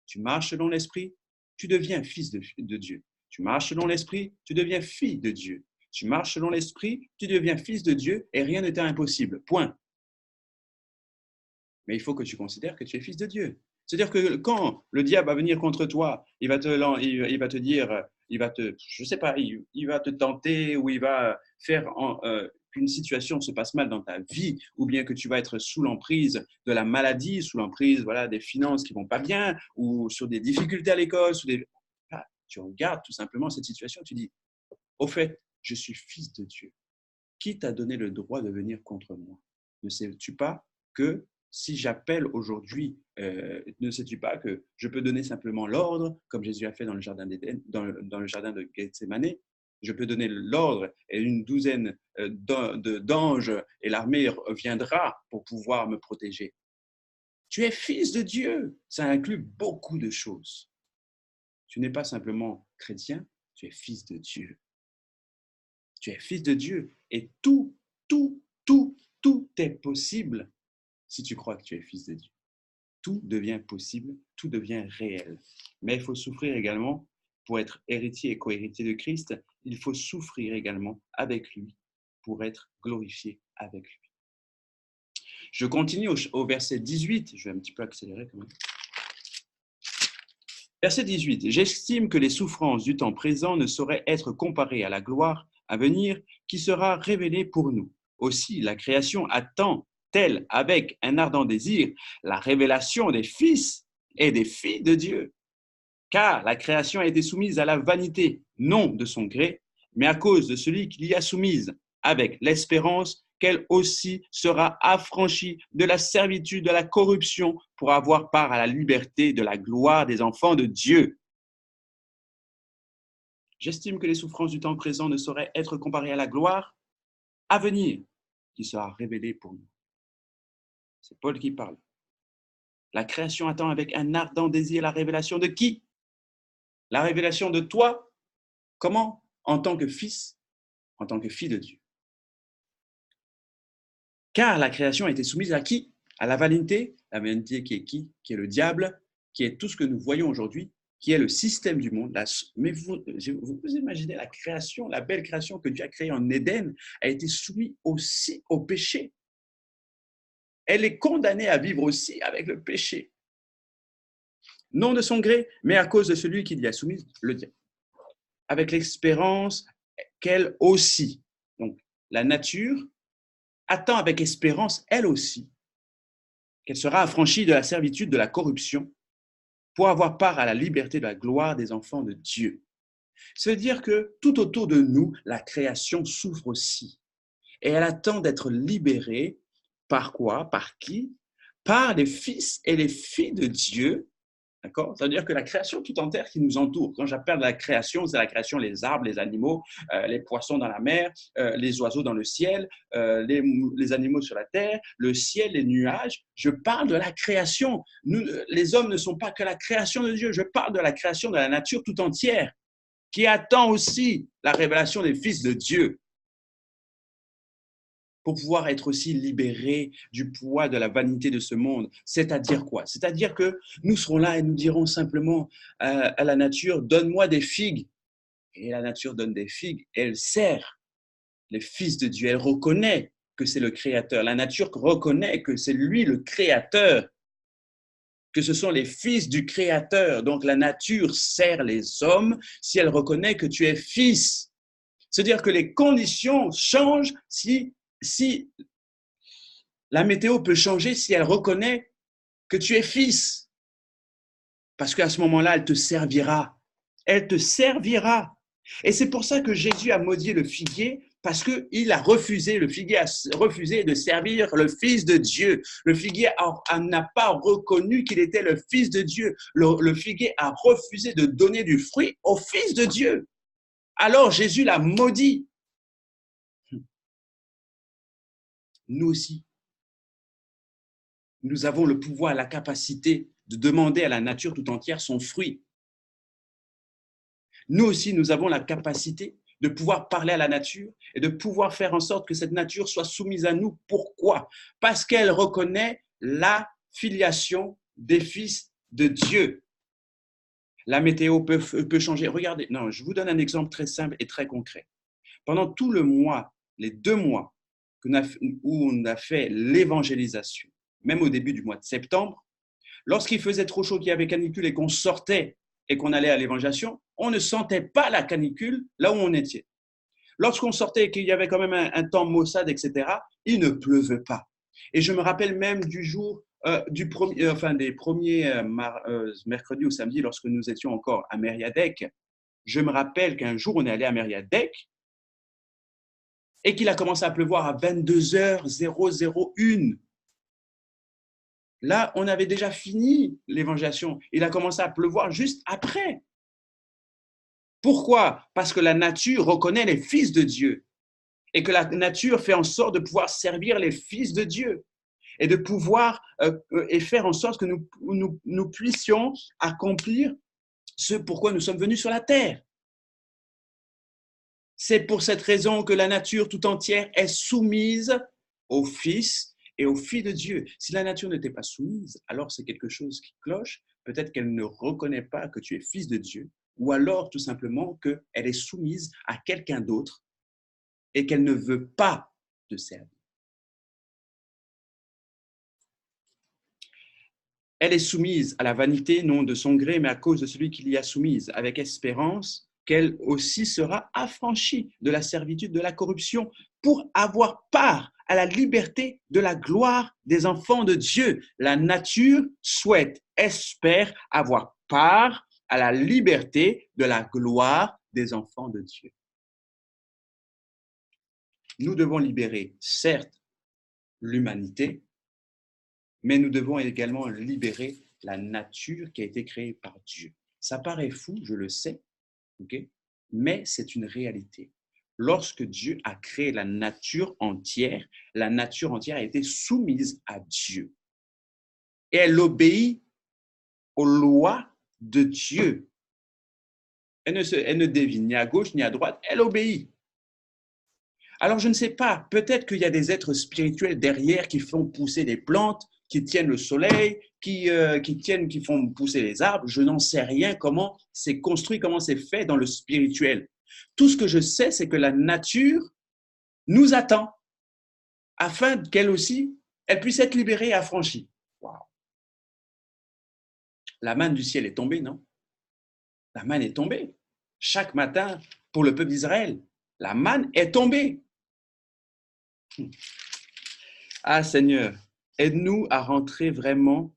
Speaker 1: Tu marches selon l'Esprit, tu deviens fils de Dieu. Tu marches selon l'Esprit, tu deviens fille de Dieu. Tu marches selon l'Esprit, tu deviens fils de Dieu et rien n'est impossible. Point. Mais il faut que tu considères que tu es fils de Dieu. C'est-à-dire que quand le diable va venir contre toi, il va te dire, je sais pas, il va te tenter ou il va faire qu'une situation se passe mal dans ta vie, ou bien que tu vas être sous l'emprise de la maladie, sous l'emprise voilà, des finances qui vont pas bien, ou sur des difficultés à l'école, tu regardes tout simplement cette situation, tu dis, au fait, je suis fils de Dieu. Qui t'a donné le droit de venir contre moi? Ne sais-tu pas que si j'appelle aujourd'hui, ne sais-tu pas que je peux donner simplement l'ordre, comme Jésus a fait dans le jardin d'Éden, dans le jardin de Gethsémanée, je peux donner l'ordre et une douzaine d'anges et l'armée viendra pour pouvoir me protéger. Tu es fils de Dieu. Ça inclut beaucoup de choses. Tu n'es pas simplement chrétien, tu es fils de Dieu. Tu es fils de Dieu et tout est possible si tu crois que tu es fils de Dieu. Tout devient possible, tout devient réel. Mais il faut souffrir également pour être héritier et co-héritier de Christ. Il faut souffrir également avec lui pour être glorifié avec lui. Je continue au verset 18. Je vais un petit peu accélérer quand même. Verset 18. J'estime que les souffrances du temps présent ne sauraient être comparées à la gloire à venir qui sera révélée pour nous. Aussi, la création attend, telle avec un ardent désir, la révélation des fils et des filles de Dieu. Car la création a été soumise à la vanité, non de son gré, mais à cause de celui qui l'y a soumise, avec l'espérance qu'elle aussi sera affranchie de la servitude de la corruption pour avoir part à la liberté de la gloire des enfants de Dieu. J'estime que les souffrances du temps présent ne sauraient être comparées à la gloire à venir qui sera révélée pour nous. C'est Paul qui parle. La création attend avec un ardent désir la révélation de qui? La révélation de toi. Comment? En tant que fils, en tant que fille de Dieu. Car la création a été soumise à qui? À la vanité. La vanité qui est qui? Qui est le diable. qui est tout ce que nous voyons aujourd'hui, qui est le système du monde. Mais vous imaginez la création, la belle création que Dieu a créée en Éden, a été soumise aussi au péché. Elle est condamnée à vivre aussi avec le péché. Non de son gré, mais à cause de celui qui l'y a soumise, le diable. Avec l'espérance qu'elle aussi, donc la nature, attend avec espérance, elle aussi, qu'elle sera affranchie de la servitude de la corruption pour avoir part à la liberté de la gloire des enfants de Dieu. C'est-à-dire que tout autour de nous, la création souffre aussi. Et elle attend d'être libérée par quoi? Par qui? Par les fils et les filles de Dieu. D'accord? Ça veut dire que la création tout entière qui nous entoure, quand j'appelle la création, c'est la création, les arbres, les animaux, les poissons dans la mer, les oiseaux dans le ciel, les animaux sur la terre, le ciel, les nuages. Je parle de la création. Nous, les hommes ne sont pas que la création de Dieu. Je parle de la création de la nature tout entière, qui attend aussi la révélation des fils de Dieu pour pouvoir être aussi libérés du poids de la vanité de ce monde. C'est-à-dire quoi? C'est-à-dire que nous serons là et nous dirons simplement à la nature, donne-moi des figues. Et la nature donne des figues, et elle sert les fils de Dieu. Elle reconnaît que c'est le Créateur. La nature reconnaît que c'est lui le Créateur, que ce sont les fils du Créateur. Donc la nature sert les hommes si elle reconnaît que tu es fils. C'est-à-dire que les conditions changent si la météo peut changer si elle reconnaît que tu es fils. Parce qu'à ce moment-là, elle te servira. Elle te servira. Et c'est pour ça que Jésus a maudit le figuier, parce qu'il a refusé, le figuier a refusé de servir le Fils de Dieu. Le figuier n'a pas reconnu qu'il était le Fils de Dieu. Le figuier a refusé de donner du fruit au Fils de Dieu. Alors Jésus l'a maudit. Nous aussi, nous avons le pouvoir, la capacité de demander à la nature tout entière son fruit. Nous aussi, nous avons la capacité de pouvoir parler à la nature et de pouvoir faire en sorte que cette nature soit soumise à nous. Pourquoi? Parce qu'elle reconnaît la filiation des fils de Dieu. La météo peut changer. Regardez, non, je vous donne un exemple très simple et très concret. Pendant tout le mois, les 2 mois où on a fait l'évangélisation, même au début du mois de septembre, lorsqu'il faisait trop chaud, qu'il y avait canicule et qu'on sortait et qu'on allait à l'évangélisation, on ne sentait pas la canicule là où on était. Lorsqu'on sortait et qu'il y avait quand même un temps maussade, etc., il ne pleuvait pas. Et je me rappelle même du jour, des premiers mercredis ou samedi, lorsque nous étions encore à Mériadec, je me rappelle qu'un jour, on est allé à Mériadec et qu'il a commencé à pleuvoir à 22h0001. Là, on avait déjà fini l'évangélisation. Il a commencé à pleuvoir juste après. Pourquoi? Parce que la nature reconnaît les fils de Dieu et que la nature fait en sorte de pouvoir servir les fils de Dieu et de pouvoir et faire en sorte que nous puissions accomplir ce pourquoi nous sommes venus sur la terre. C'est pour cette raison que la nature tout entière est soumise au Fils et aux filles de Dieu. Si la nature n'était pas soumise, alors c'est quelque chose qui cloche. Peut-être qu'elle ne reconnaît pas que tu es fils de Dieu, ou alors tout simplement qu'elle est soumise à quelqu'un d'autre et qu'elle ne veut pas te servir. Elle est soumise à la vanité, non de son gré, mais à cause de celui qui l'y a soumise, avec espérance qu'elle aussi sera affranchie de la servitude de la corruption pour avoir part à la liberté de la gloire des enfants de Dieu. La nature souhaite, espère avoir part à la liberté de la gloire des enfants de Dieu. Nous devons libérer, certes, l'humanité, mais nous devons également libérer la nature qui a été créée par Dieu. Ça paraît fou, je le sais, okay? Mais c'est une réalité. Lorsque Dieu a créé la nature entière a été soumise à Dieu. Et elle obéit aux lois de Dieu. Elle ne dévie ni à gauche ni à droite, elle obéit. Alors je ne sais pas, peut-être qu'il y a des êtres spirituels derrière qui font pousser des plantes, qui tiennent le soleil, qui font pousser les arbres. Je n'en sais rien comment c'est construit, comment c'est fait dans le spirituel. Tout ce que je sais, c'est que la nature nous attend afin qu'elle aussi, elle puisse être libérée et affranchie. Wow. La manne du ciel est tombée, non? La manne est tombée. Chaque matin, pour le peuple d'Israël, la manne est tombée. Ah Seigneur, aide-nous à rentrer vraiment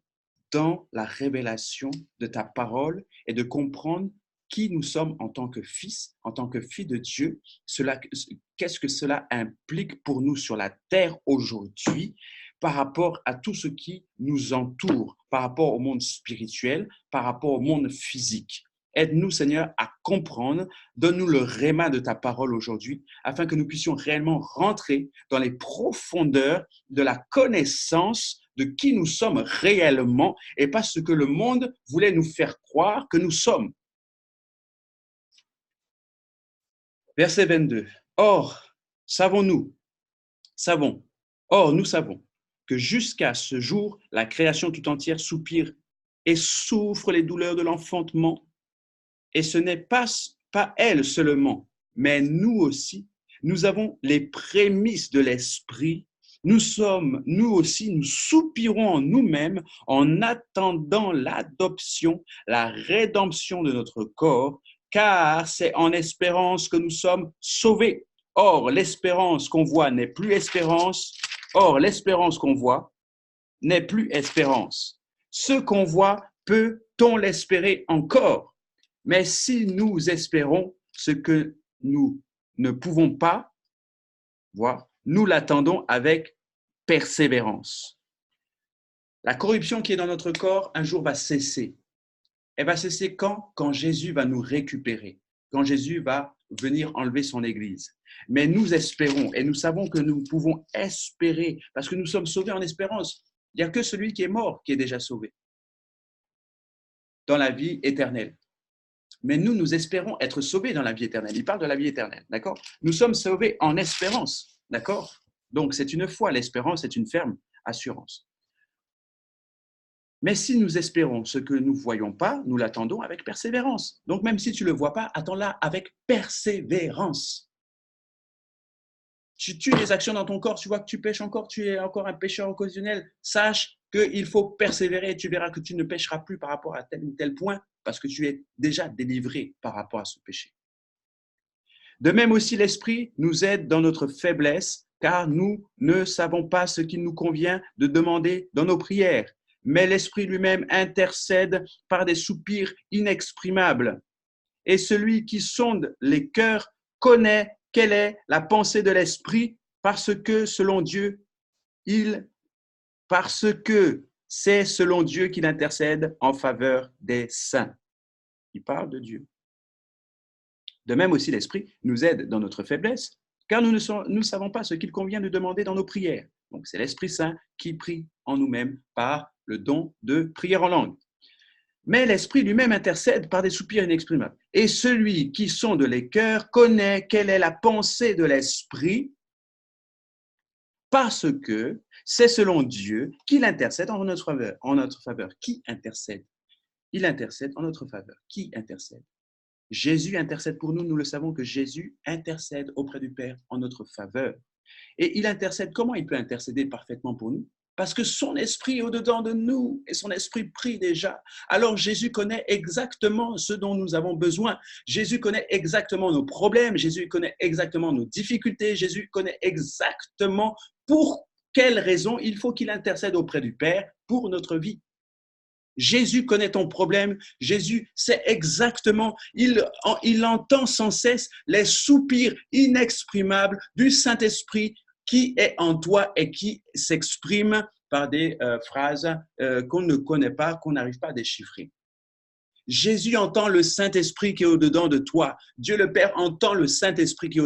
Speaker 1: dans la révélation de ta parole et de comprendre qui nous sommes en tant que fils, en tant que filles de Dieu, qu'est-ce que cela implique pour nous sur la terre aujourd'hui par rapport à tout ce qui nous entoure, par rapport au monde spirituel, par rapport au monde physique. Aide-nous, Seigneur, à comprendre. Donne-nous le réma de ta parole aujourd'hui, afin que nous puissions réellement rentrer dans les profondeurs de la connaissance de qui nous sommes réellement et pas ce que le monde voulait nous faire croire que nous sommes. Verset 22. Or, nous savons que jusqu'à ce jour, la création tout entière soupire et souffre les douleurs de l'enfantement. Et ce n'est pas elle seulement, mais nous aussi. Nous avons les prémices de l'esprit. Nous aussi, nous soupirons en nous-mêmes en attendant l'adoption, la rédemption de notre corps, car c'est en espérance que nous sommes sauvés. Or, l'espérance qu'on voit n'est plus espérance. Or, l'espérance qu'on voit n'est plus espérance. Ce qu'on voit, peut-on l'espérer encore? Mais si nous espérons ce que nous ne pouvons pas voir, nous l'attendons avec persévérance. La corruption qui est dans notre corps, un jour va cesser. Elle va cesser quand? Quand Jésus va nous récupérer, quand Jésus va venir enlever son Église. Mais nous espérons et nous savons que nous pouvons espérer parce que nous sommes sauvés en espérance. Il n'y a que celui qui est mort qui est déjà sauvé dans la vie éternelle. Mais nous espérons être sauvés dans la vie éternelle. Il parle de la vie éternelle, d'accord? Nous sommes sauvés en espérance, d'accord? Donc, c'est une foi. L'espérance est une ferme assurance. Mais si nous espérons ce que nous ne voyons pas, nous l'attendons avec persévérance. Donc, même si tu ne le vois pas, attends-la avec persévérance. Tu tues des actions dans ton corps, tu vois que tu pêches encore, tu es encore un pécheur occasionnel. Sache qu'il faut persévérer et tu verras que tu ne pêcheras plus par rapport à tel ou tel point parce que tu es déjà délivré par rapport à ce péché. De même aussi, l'Esprit nous aide dans notre faiblesse, car nous ne savons pas ce qu'il nous convient de demander dans nos prières. Mais l'Esprit lui-même intercède par des soupirs inexprimables. Et celui qui sonde les cœurs connaît quelle est la pensée de l'Esprit, parce que c'est selon Dieu qu'il intercède en faveur des saints. Il parle de Dieu. De même aussi, l'Esprit nous aide dans notre faiblesse, car nous ne savons pas ce qu'il convient de demander dans nos prières. Donc, c'est l'Esprit Saint qui prie en nous-mêmes par le don de prière en langue. Mais l'Esprit lui-même intercède par des soupirs inexprimables. Et celui qui sonde les cœurs connaît quelle est la pensée de l'Esprit, parce que c'est selon Dieu qu'il intercède en notre faveur. Qui intercède? Il intercède en notre faveur. Qui intercède? Jésus intercède pour nous. Nous le savons que Jésus intercède auprès du Père en notre faveur. Et il intercède. Comment il peut intercéder parfaitement pour nous? Parce que son esprit est au-dedans de nous et son esprit prie déjà. Alors Jésus connaît exactement ce dont nous avons besoin. Jésus connaît exactement nos problèmes. Jésus connaît exactement nos difficultés. Jésus connaît exactement pour quelles raisons il faut qu'il intercède auprès du Père pour notre vie. Jésus connaît ton problème. Jésus sait exactement, il entend sans cesse les soupirs inexprimables du Saint-Esprit qui est en toi et qui s'exprime par des phrases qu'on ne connaît pas, qu'on n'arrive pas à déchiffrer. Jésus entend le Saint-Esprit qui est au-dedans de toi. Dieu le Père entend le Saint-Esprit qui est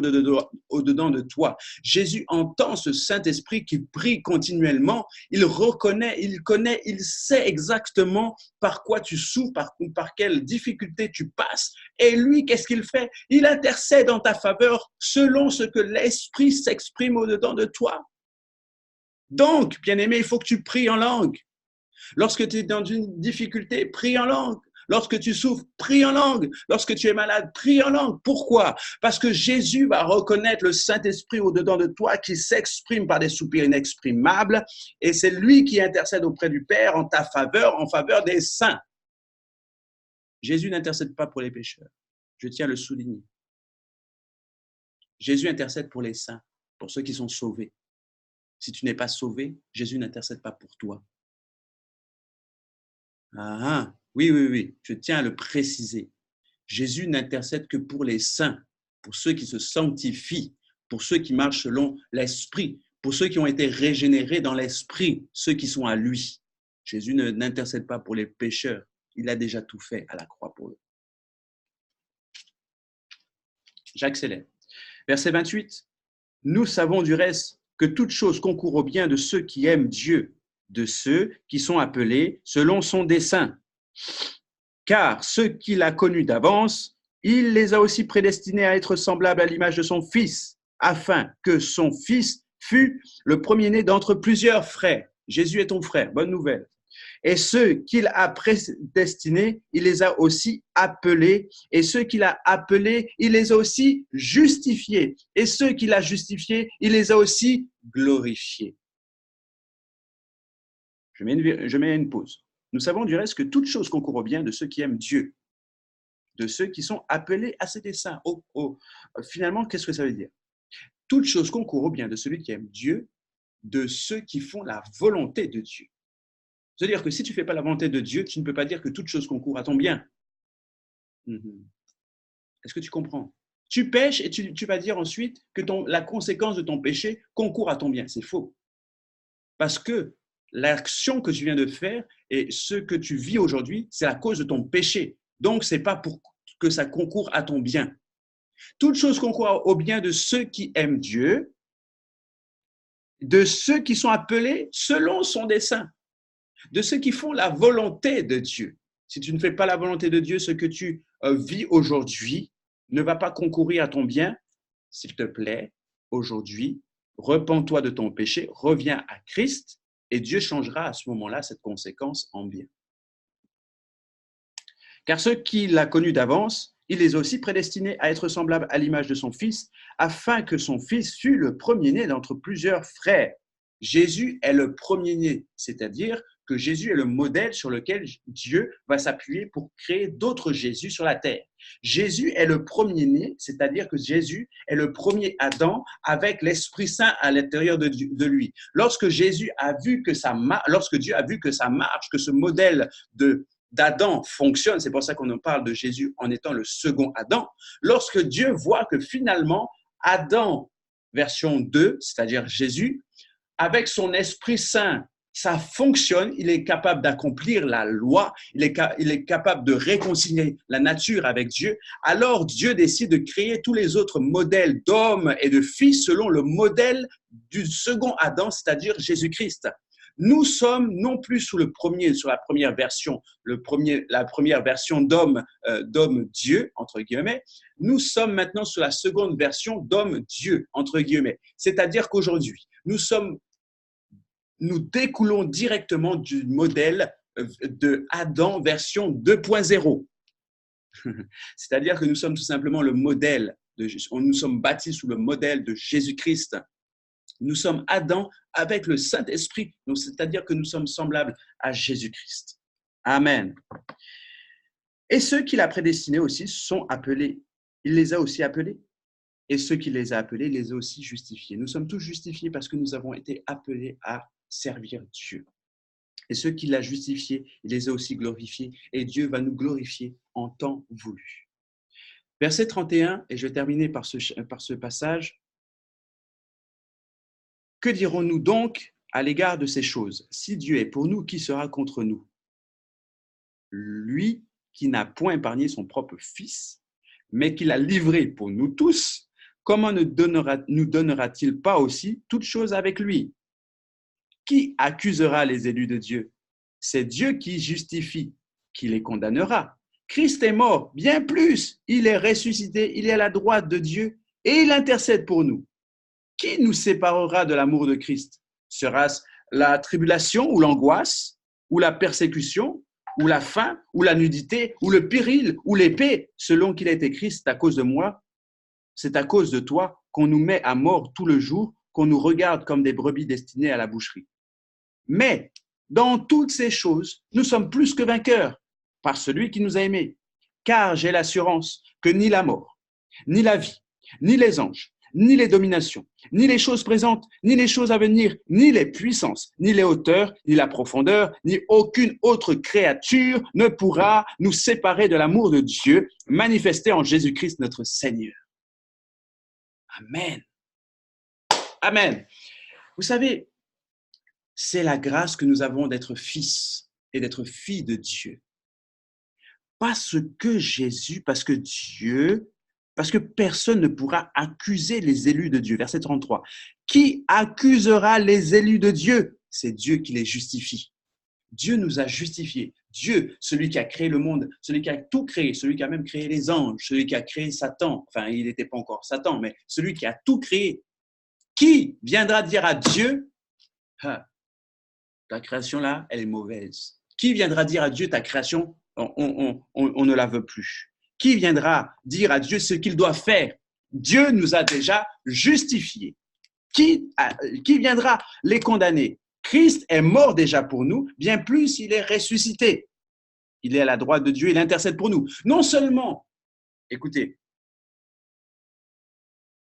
Speaker 1: au-dedans de toi. Jésus entend ce Saint-Esprit qui prie continuellement. Il reconnaît, il connaît, il sait exactement par quoi tu souffres, par quelles difficultés tu passes. Et lui, qu'est-ce qu'il fait? Il intercède en ta faveur selon ce que l'Esprit s'exprime au-dedans de toi. Donc, bien-aimé, il faut que tu pries en langue. Lorsque tu es dans une difficulté, prie en langue. Lorsque tu souffres, prie en langue. Lorsque tu es malade, prie en langue. Pourquoi? Parce que Jésus va reconnaître le Saint-Esprit au-dedans de toi qui s'exprime par des soupirs inexprimables et c'est lui qui intercède auprès du Père en ta faveur, en faveur des saints. Jésus n'intercède pas pour les pécheurs. Je tiens à le souligner. Jésus intercède pour les saints, pour ceux qui sont sauvés. Si tu n'es pas sauvé, Jésus n'intercède pas pour toi. Ah, oui, je tiens à le préciser. Jésus n'intercède que pour les saints, pour ceux qui se sanctifient, pour ceux qui marchent selon l'esprit, pour ceux qui ont été régénérés dans l'esprit, ceux qui sont à lui. Jésus n'intercède pas pour les pécheurs. Il a déjà tout fait à la croix pour eux. J'accélère. Verset 28. Nous savons du reste que toute chose concourt au bien de ceux qui aiment Dieu, de ceux qui sont appelés selon son dessein. Car ceux qu'il a connus d'avance, il les a aussi prédestinés à être semblables à l'image de son Fils, afin que son Fils fût le premier-né d'entre plusieurs frères. Jésus est ton frère, bonne nouvelle. Et ceux qu'il a prédestinés, il les a aussi appelés. Et ceux qu'il a appelés, il les a aussi justifiés. Et ceux qu'il a justifiés, il les a aussi glorifiés. Je mets une pause. Nous savons du reste que toute chose concourt au bien de ceux qui aiment Dieu, de ceux qui sont appelés à ses desseins. Finalement, qu'est-ce que ça veut dire? Toute chose concourt au bien de celui qui aime Dieu, de ceux qui font la volonté de Dieu. C'est-à-dire que si tu ne fais pas la volonté de Dieu, tu ne peux pas dire que toute chose concourt à ton bien. Est-ce que tu comprends? Tu pêches et tu vas dire ensuite que la conséquence de ton péché concourt à ton bien. C'est faux. Parce que l'action que tu viens de faire et ce que tu vis aujourd'hui, c'est à cause de ton péché. Donc, ce n'est pas pour que ça concourt à ton bien. Toute chose concourt au bien de ceux qui aiment Dieu, de ceux qui sont appelés selon son dessein, de ceux qui font la volonté de Dieu. Si tu ne fais pas la volonté de Dieu, ce que tu vis aujourd'hui ne va pas concourir à ton bien. S'il te plaît, aujourd'hui, repens-toi de ton péché, reviens à Christ et Dieu changera à ce moment-là cette conséquence en bien. Car ceux qu'il a connus d'avance, il les a aussi prédestinés à être semblables à l'image de son Fils, afin que son Fils fût le premier-né d'entre plusieurs frères. Jésus est le premier-né, c'est-à-dire que Jésus est le modèle sur lequel Dieu va s'appuyer pour créer d'autres Jésus sur la terre. Jésus est le premier-né, c'est-à-dire que Jésus est le premier Adam avec l'Esprit Saint à l'intérieur de lui. Lorsque Dieu a vu que ça marche, que ce modèle d'Adam fonctionne, c'est pour ça qu'on en parle de Jésus en étant le second Adam, lorsque Dieu voit que finalement Adam version 2, c'est-à-dire Jésus, avec son Esprit Saint, ça fonctionne, il est capable d'accomplir la loi, il est capable de réconcilier la nature avec Dieu, alors Dieu décide de créer tous les autres modèles d'hommes et de fils selon le modèle du second Adam, c'est-à-dire Jésus-Christ. Nous sommes non plus sur la première version, la première version d'homme Dieu, entre guillemets. Nous sommes maintenant sur la seconde version d'homme Dieu, entre guillemets. C'est-à-dire qu'aujourd'hui, nous découlons directement du modèle de Adam version 2.0. C'est-à-dire que nous sommes tout simplement nous sommes bâtis sous le modèle de Jésus-Christ. Nous sommes Adam avec le Saint-Esprit, c'est-à-dire que nous sommes semblables à Jésus-Christ. Amen. Et ceux qu'il a prédestinés aussi sont appelés. Il les a aussi appelés. Et ceux qui les a appelés, il les a aussi justifiés. Nous sommes tous justifiés parce que nous avons été appelés à servir Dieu. Et ceux qui l'ont justifié, il les a aussi glorifiés. Et Dieu va nous glorifier en temps voulu. Verset 31, et je vais terminer par ce passage. Que dirons-nous donc à l'égard de ces choses? Si Dieu est pour nous, qui sera contre nous? Lui qui n'a point épargné son propre Fils, mais qui l'a livré pour nous tous, comment nous donnera-t-il pas aussi toutes choses avec lui? Qui accusera les élus de Dieu? C'est Dieu qui justifie, qui les condamnera. Christ est mort, bien plus, il est ressuscité, il est à la droite de Dieu et il intercède pour nous. Qui nous séparera de l'amour de Christ? Sera-ce la tribulation ou l'angoisse, ou la persécution, ou la faim, ou la nudité, ou le péril, ou l'épée, selon qu'il a été écrit, c'est à cause de moi, c'est à cause de toi qu'on nous met à mort tout le jour, qu'on nous regarde comme des brebis destinées à la boucherie. Mais dans toutes ces choses, nous sommes plus que vainqueurs par celui qui nous a aimés. Car j'ai l'assurance que ni la mort, ni la vie, ni les anges, ni les dominations, ni les choses présentes, ni les choses à venir, ni les puissances, ni les hauteurs, ni la profondeur, ni aucune autre créature ne pourra nous séparer de l'amour de Dieu manifesté en Jésus-Christ notre Seigneur. Amen. Amen. Vous savez, c'est la grâce que nous avons d'être fils et d'être filles de Dieu. Parce que Dieu, parce que personne ne pourra accuser les élus de Dieu. Verset 33. Qui accusera les élus de Dieu? C'est Dieu qui les justifie. Dieu nous a justifiés. Dieu, celui qui a créé le monde, celui qui a tout créé, celui qui a même créé les anges, celui qui a créé Satan. Enfin, il n'était pas encore Satan, mais celui qui a tout créé. Qui viendra dire à Dieu, ah, ta création là, elle est mauvaise? Qui viendra dire à Dieu, ta création, on ne la veut plus? Qui viendra dire à Dieu ce qu'il doit faire? Dieu nous a déjà justifiés. Qui viendra les condamner? Christ est mort déjà pour nous, bien plus, il est ressuscité. Il est à la droite de Dieu, il intercède pour nous. Non seulement, écoutez,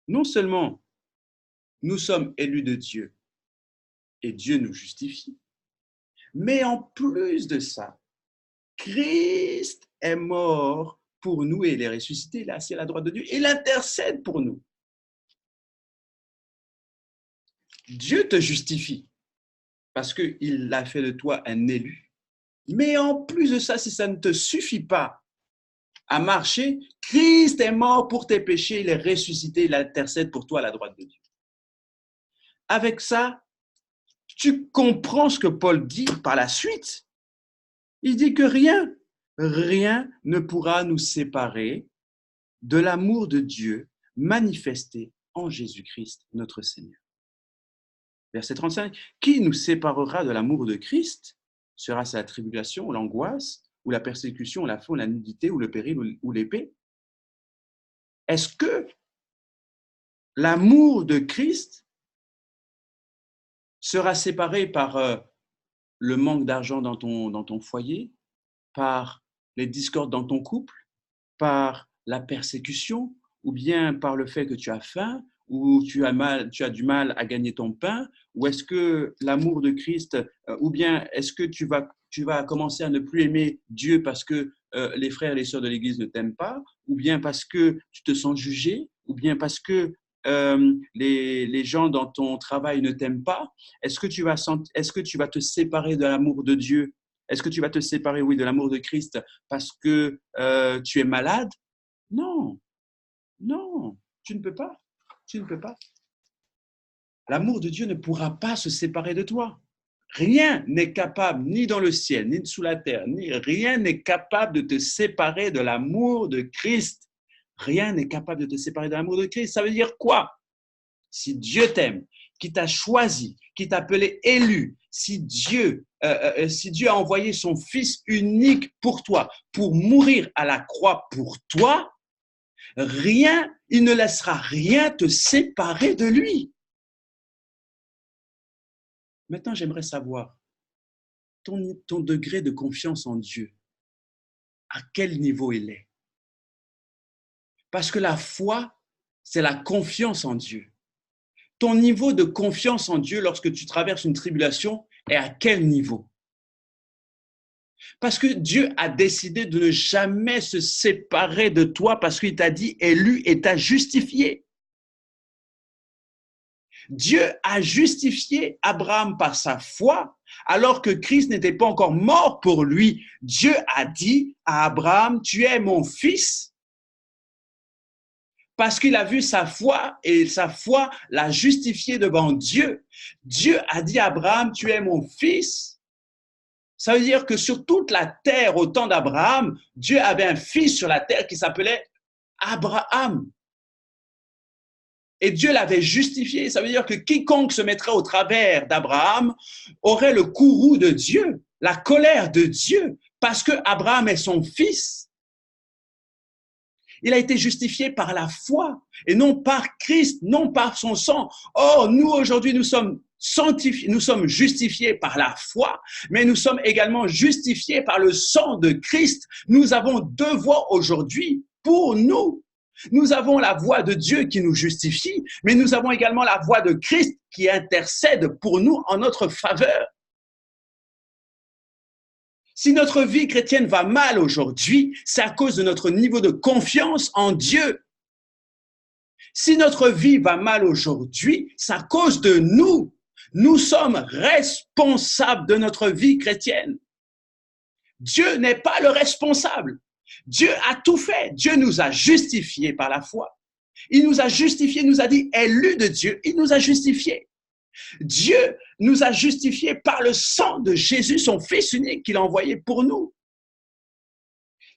Speaker 1: non seulement nous sommes élus de Dieu et Dieu nous justifie, mais en plus de ça, Christ est mort pour nous et il est ressuscité, il est assis à la droite de Dieu, il intercède pour nous. Dieu te justifie parce qu'il a fait de toi un élu. Mais en plus de ça, si ça ne te suffit pas à marcher, Christ est mort pour tes péchés, il est ressuscité, il intercède pour toi à la droite de Dieu. Avec ça, tu comprends ce que Paul dit par la suite. Il dit que rien ne pourra nous séparer de l'amour de Dieu manifesté en Jésus-Christ, notre Seigneur. Verset 35, qui nous séparera de l'amour de Christ? Sera-ce la tribulation ou l'angoisse, ou la persécution, ou la faim, ou la nudité, ou le péril, ou l'épée? Est-ce que l'amour de Christ sera séparé par le manque d'argent dans ton foyer, par les discordes dans ton couple, par la persécution, ou bien par le fait que tu as faim, ou tu as du mal à gagner ton pain, ou est-ce que l'amour de Christ, ou bien est-ce que tu vas commencer à ne plus aimer Dieu parce que les frères et les sœurs de l'Église ne t'aiment pas, ou bien parce que tu te sens jugé, ou bien parce que les gens dans ton travail ne t'aiment pas? Est-ce que tu vas te séparer de l'amour de Dieu? Est-ce que tu vas te séparer, oui, de l'amour de Christ parce que tu es malade? Non, non, tu ne peux pas. Tu ne peux pas. L'amour de Dieu ne pourra pas se séparer de toi. Rien n'est capable, ni dans le ciel, ni sous la terre, ni rien n'est capable de te séparer de l'amour de Christ. Rien n'est capable de te séparer de l'amour de Christ. Ça veut dire quoi? Si Dieu t'aime, qui t'a choisi, qui t'a appelé élu, si Dieu a envoyé son Fils unique pour toi, pour mourir à la croix pour toi, il ne laissera rien te séparer de lui. Maintenant, j'aimerais savoir ton degré de confiance en Dieu, à quel niveau il est. Parce que la foi, c'est la confiance en Dieu. Ton niveau de confiance en Dieu lorsque tu traverses une tribulation est à quel niveau? Parce que Dieu a décidé de ne jamais se séparer de toi parce qu'il t'a dit élu et t'a justifié. Dieu a justifié Abraham par sa foi alors que Christ n'était pas encore mort pour lui. Dieu a dit à Abraham, tu es mon fils. Parce qu'il a vu sa foi et sa foi l'a justifié devant Dieu. Dieu a dit à Abraham, tu es mon fils. Ça veut dire que sur toute la terre, au temps d'Abraham, Dieu avait un fils sur la terre qui s'appelait Abraham. Et Dieu l'avait justifié. Ça veut dire que quiconque se mettrait au travers d'Abraham aurait le courroux de Dieu, la colère de Dieu, parce que Abraham est son fils. Il a été justifié par la foi et non par Christ, non par son sang. Or, nous aujourd'hui, nous sommes sanctifiés, nous sommes justifiés par la foi, mais nous sommes également justifiés par le sang de Christ. Nous avons deux voies aujourd'hui pour nous. Nous avons la voix de Dieu qui nous justifie, mais nous avons également la voix de Christ qui intercède pour nous en notre faveur. Si notre vie chrétienne va mal aujourd'hui, c'est à cause de notre niveau de confiance en Dieu. Si notre vie va mal aujourd'hui, c'est à cause de nous. Nous sommes responsables de notre vie chrétienne. Dieu n'est pas le responsable. Dieu a tout fait. Dieu nous a justifiés par la foi. Il nous a justifiés, il nous a dit élus de Dieu. Il nous a justifiés. Dieu nous a justifiés par le sang de Jésus, son Fils unique qu'il a envoyé pour nous.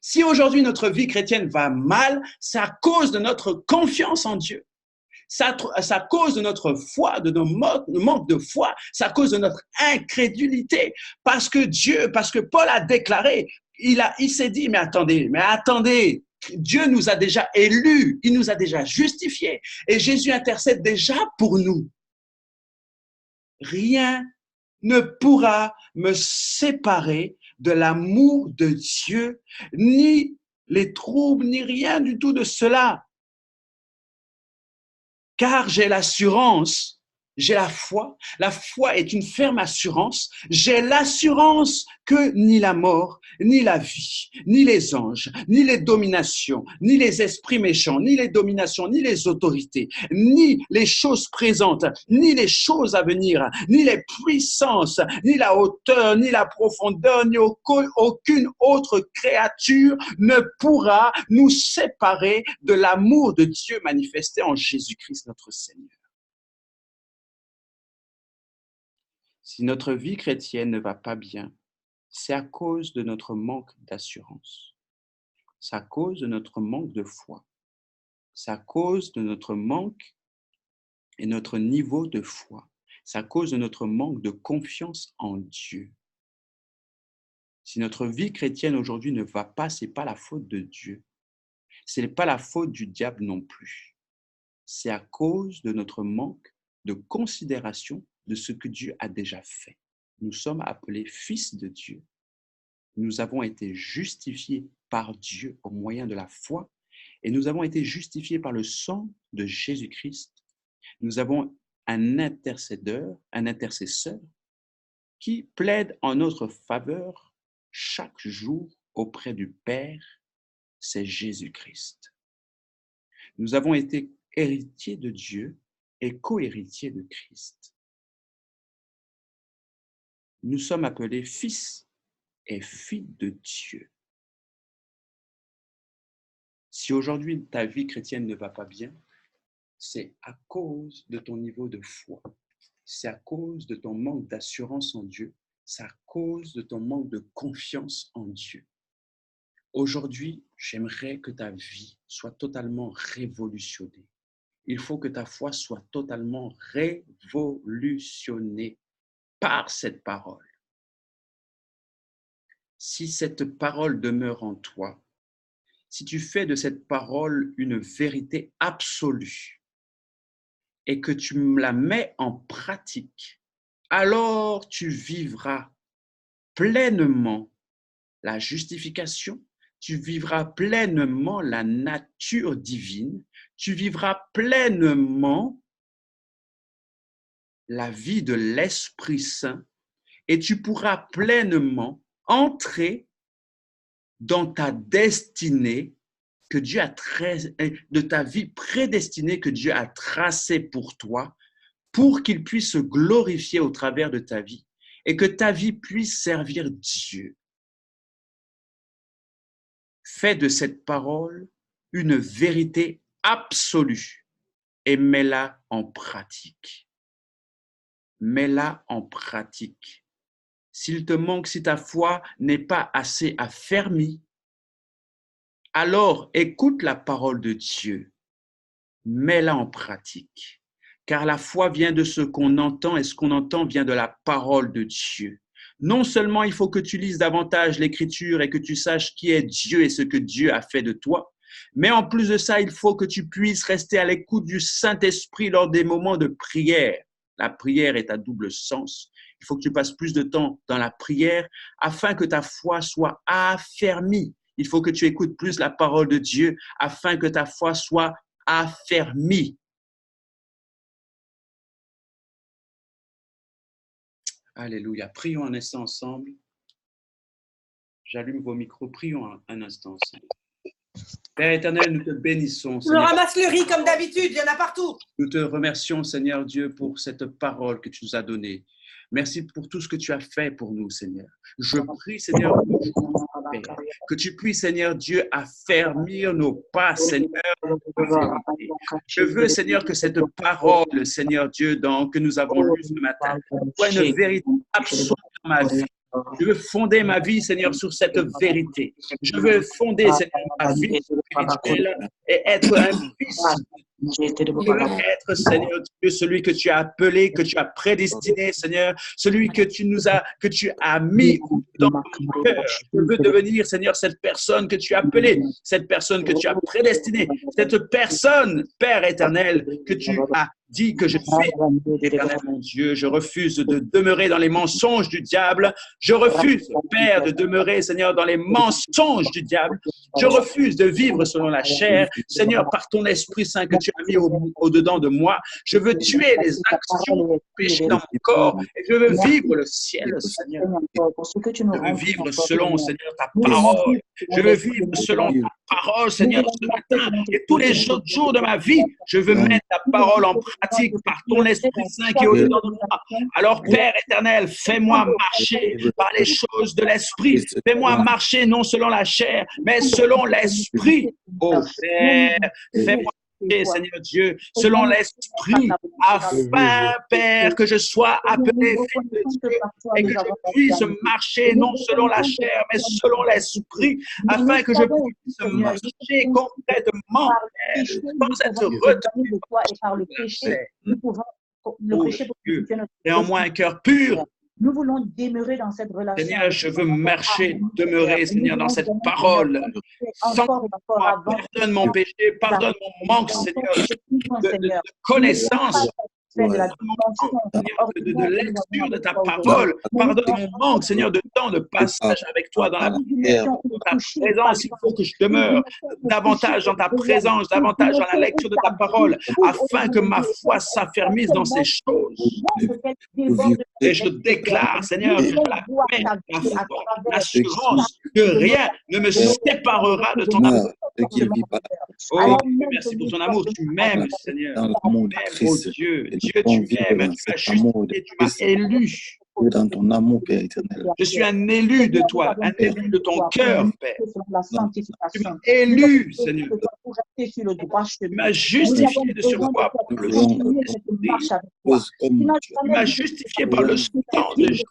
Speaker 1: Si aujourd'hui notre vie chrétienne va mal, c'est à cause de notre confiance en Dieu. C'est à cause de notre foi, de nos manques de foi, c'est à cause de notre incrédulité. Parce que Paul a déclaré, il s'est dit, mais attendez, Dieu nous a déjà élus, il nous a déjà justifiés et Jésus intercède déjà pour nous. Rien ne pourra me séparer de l'amour de Dieu, ni les troubles, ni rien du tout de cela. Car j'ai l'assurance, j'ai la foi. La foi est une ferme assurance. J'ai l'assurance que ni la mort, ni la vie, ni les anges, ni les dominations, ni les esprits méchants, ni les dominations, ni les autorités, ni les choses présentes, ni les choses à venir, ni les puissances, ni la hauteur, ni la profondeur, ni aucune autre créature ne pourra nous séparer de l'amour de Dieu manifesté en Jésus-Christ notre Seigneur. Si notre vie chrétienne ne va pas bien, c'est à cause de notre manque d'assurance. C'est à cause de notre manque de foi. C'est à cause de notre manque et notre niveau de foi. C'est à cause de notre manque de confiance en Dieu. Si notre vie chrétienne aujourd'hui ne va pas, ce n'est pas la faute de Dieu. Ce n'est pas la faute du diable non plus. C'est à cause de notre manque de considération de ce que Dieu a déjà fait. Nous sommes appelés fils de Dieu. Nous avons été justifiés par Dieu au moyen de la foi et nous avons été justifiés par le sang de Jésus-Christ. Nous avons un intercesseur qui plaide en notre faveur chaque jour auprès du Père, c'est Jésus-Christ. Nous avons été héritiers de Dieu et co-héritiers de Christ. Nous sommes appelés fils et filles de Dieu. Si aujourd'hui ta vie chrétienne ne va pas bien, c'est à cause de ton niveau de foi. C'est à cause de ton manque d'assurance en Dieu. C'est à cause de ton manque de confiance en Dieu. Aujourd'hui, j'aimerais que ta vie soit totalement révolutionnée. Il faut que ta foi soit totalement révolutionnée par cette parole. Si cette parole demeure en toi, si tu fais de cette parole une vérité absolue et que tu la mets en pratique, alors tu vivras pleinement la justification, tu vivras pleinement la nature divine, tu vivras pleinement la vie de l'Esprit Saint et tu pourras pleinement entrer dans ta destinée que Dieu a de ta vie prédestinée que Dieu a tracée pour toi, pour qu'il puisse se glorifier au travers de ta vie et que ta vie puisse servir Dieu. Fais de cette parole une vérité absolue et mets-la en pratique. Mets-la en pratique. S'il te manque, si ta foi n'est pas assez affermie, alors écoute la parole de Dieu. mets-la en pratique. Car la foi vient de ce qu'on entend et ce qu'on entend vient de la parole de Dieu. Non seulement il faut que tu lises davantage l'Écriture et que tu saches qui est Dieu et ce que Dieu a fait de toi, mais en plus de ça, il faut que tu puisses rester à l'écoute du Saint-Esprit lors des moments de prière. La prière est à double sens. Il faut que tu passes plus de temps dans la prière afin que ta foi soit affermie. Il faut que tu écoutes plus la parole de Dieu afin que ta foi soit affermie. Alléluia. Prions un instant ensemble. J'allume vos micros. Prions un instant ensemble. Père éternel, nous te bénissons.
Speaker 2: Je me ramasse le riz comme d'habitude, il y en a partout.
Speaker 1: Nous te remercions, Seigneur Dieu, pour cette parole que tu nous as donnée. Merci pour tout ce que tu as fait pour nous, Seigneur. Je prie, Seigneur, que tu puisses, Seigneur Dieu, affermir nos pas, Seigneur. Je veux, Seigneur, que cette parole, Seigneur Dieu, que nous avons lue ce matin, soit une vérité absolue dans ma vie. Je veux fonder ma vie, Seigneur, sur cette vérité. Je veux fonder, Seigneur, ma vie spirituelle et être un fils. Je veux être, Seigneur Dieu, celui que tu as appelé, que tu as prédestiné, Seigneur, celui que tu as mis dans mon cœur. Je veux devenir, Seigneur, cette personne que tu as appelée, cette personne que tu as prédestinée, cette personne, Père éternel, que tu as dit que je suis. Éternel mon Dieu, je refuse de demeurer dans les mensonges du diable. Je refuse, Père, de demeurer, Seigneur, dans les mensonges du diable. Je refuse de vivre selon la chair. Seigneur, par ton Esprit Saint que tu as mis au-dedans de moi, je veux tuer les actions du péché dans mon corps et je veux vivre le ciel, Seigneur. Je veux vivre selon, Seigneur, ta parole. Je veux vivre selon ta parole, Seigneur, ce matin et tous les autres jours de ma vie. Je veux mettre ta parole en pratique par ton Esprit Saint qui est au-dedans de moi. Alors, Père éternel, fais-moi marcher par les choses de l'Esprit. Fais-moi marcher non selon la chair, mais selon l'Esprit. Oh Père, fais-moi marcher, Seigneur Dieu, selon l'Esprit, afin, Père, que je sois appelé fils de Dieu et que je puisse marcher non selon la chair, mais selon l'Esprit, afin que je puisse marcher concrètement, Père, sans être retenu par le péché. Oh Dieu, néanmoins un cœur pur.
Speaker 3: Nous voulons demeurer dans cette relation.
Speaker 1: Seigneur, je veux marcher, demeurer, Seigneur, dans cette parole. Pardonne mon péché, pardonne mon manque, Seigneur, de connaissance. De lecture de ta parole. Pardonne mon manque, Seigneur, de temps de passage avec toi dans la prière, dans ta présence. Il faut que je demeure davantage dans ta présence, davantage dans la lecture de ta parole, afin que ma foi s'affermisse dans ces choses. Et je déclare, Seigneur, que la paix, la foi, l'assurance, que rien ne me séparera de ton amour. Oh, merci pour ton amour. Tu m'aimes, Seigneur. Tu m'aimes, oh Dieu. Dieu, tu m'aimes, tu m'as justifié, tu m'as élu.
Speaker 4: Dans ton amour, Père éternel.
Speaker 1: Je suis un élu de toi, un élu de ton cœur, Père. Tu m'as élu, Seigneur. Tu m'as justifié de surcroît par le sang de Christ. Tu m'as justifié par le sang de Jésus.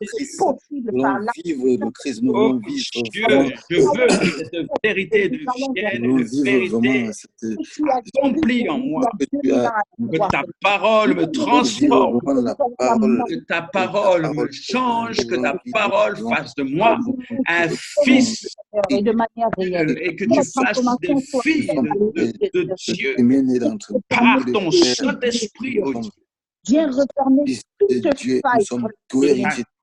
Speaker 4: Nous voulons vivre le Christ, nous
Speaker 1: Oh
Speaker 4: voulons vivre
Speaker 1: Dieu, je veux que cette vérité devienne une vérité accomplie en moi. Que ta parole me transforme. Que ta parole me change, que ta parole fasse de moi un fils
Speaker 3: et de manière réelle.
Speaker 1: Et que tu fasses des filles de Dieu par ton Saint-Esprit, oh Dieu.
Speaker 3: Viens refermer toute faille.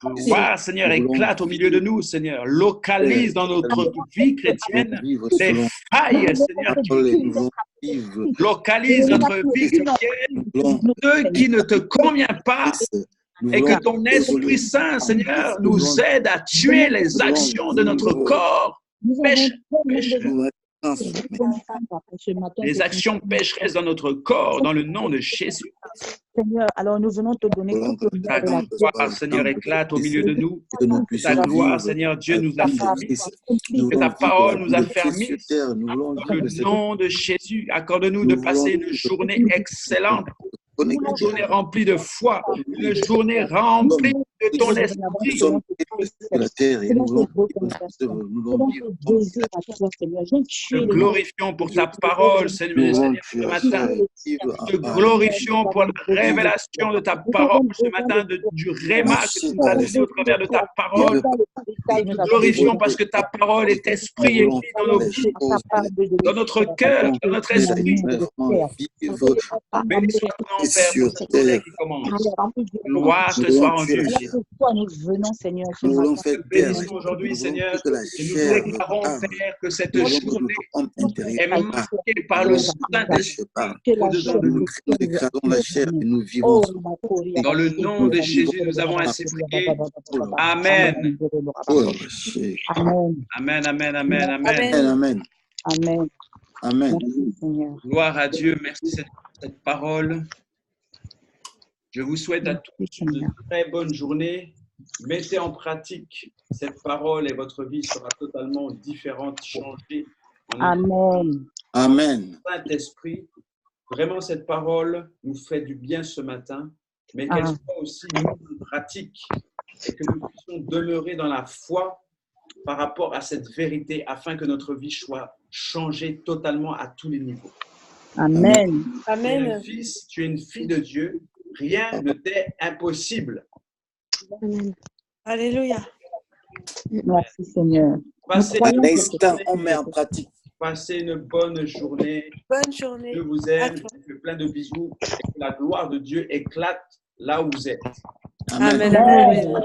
Speaker 1: Ta gloire, Seigneur, éclate au milieu de nous, Seigneur. Localise dans notre vie chrétienne les failles, Seigneur. Localise notre vie chrétienne, ce qui ne te convient pas. Et que ton Esprit Saint, Seigneur, nous aide à tuer les actions de notre corps. Les actions pécheresses dans notre corps, dans le nom de Jésus.
Speaker 3: Seigneur, alors nous venons te donner toute
Speaker 1: ta gloire, Seigneur, éclate au milieu de nous. Ta gloire, Seigneur Dieu, nous affermisse. Que ta parole nous affermisse. Dans le nom de Jésus, accorde-nous de passer une journée excellente. Une journée remplie de foi, une journée remplie de ton
Speaker 3: Nous
Speaker 1: esprit.
Speaker 3: sommes
Speaker 4: de la terre et nous voulons
Speaker 3: nous voulons te désir à toi, Seigneur. Viens tuer
Speaker 1: Te
Speaker 3: les
Speaker 1: glorifions pour ta parole, Seigneur, ce matin. Te glorifions pour la révélation de ta parole ce matin, du réma que tu nous as donné au travers de ta parole. Nous te glorifions parce que ta parole est esprit et vie dans nos vies, dans notre cœur, dans notre esprit. Béni soit ton nom, Père, pour cette journée qui commence. Gloire te soit rendue.
Speaker 3: Nous venons, Seigneur, ce
Speaker 4: Nous voulons
Speaker 3: matin.
Speaker 4: faire
Speaker 1: Nous
Speaker 4: taire
Speaker 1: bénissons aujourd'hui, Seigneur,
Speaker 4: que la
Speaker 1: et nous
Speaker 4: chair
Speaker 1: déclarons,
Speaker 4: parle.
Speaker 1: Père, que cette
Speaker 4: Nous voulons que
Speaker 1: journée
Speaker 4: notre homme intérieur
Speaker 1: est
Speaker 4: parle.
Speaker 1: marquée par le Saint-Esprit
Speaker 3: Que la
Speaker 1: au-dedans
Speaker 3: chair
Speaker 1: de nous.
Speaker 4: Nous écrasons la chair et nous vivons.
Speaker 1: Dans le nom de Jésus, nous avons ainsi prié. Amen.
Speaker 3: Amen.
Speaker 1: Amen, amen, amen, amen.
Speaker 4: Amen.
Speaker 3: Amen.
Speaker 4: Amen.
Speaker 3: Merci, Seigneur.
Speaker 1: Gloire à Dieu. Merci pour cette parole. Je vous souhaite à tous une très bonne journée. Mettez en pratique cette parole et votre vie sera totalement différente, changée.
Speaker 3: Amen.
Speaker 4: Amen.
Speaker 1: Saint-Esprit, vraiment cette parole nous fait du bien ce matin, mais qu'elle soit aussi mise en pratique et que nous puissions demeurer dans la foi par rapport à cette vérité afin que notre vie soit changée totalement à tous les niveaux.
Speaker 3: Amen.
Speaker 1: Tu es un fils, tu es une fille de Dieu, rien ne t'est impossible.
Speaker 5: Amen. Alléluia.
Speaker 3: Merci, Seigneur.
Speaker 4: À l'instant, on met en pratique.
Speaker 1: Passez une bonne journée.
Speaker 5: Bonne journée.
Speaker 1: Dieu vous aime. Je vous fais plein de bisous. Et que la gloire de Dieu éclate là où vous êtes.
Speaker 4: Amen.
Speaker 5: Amen. Amen.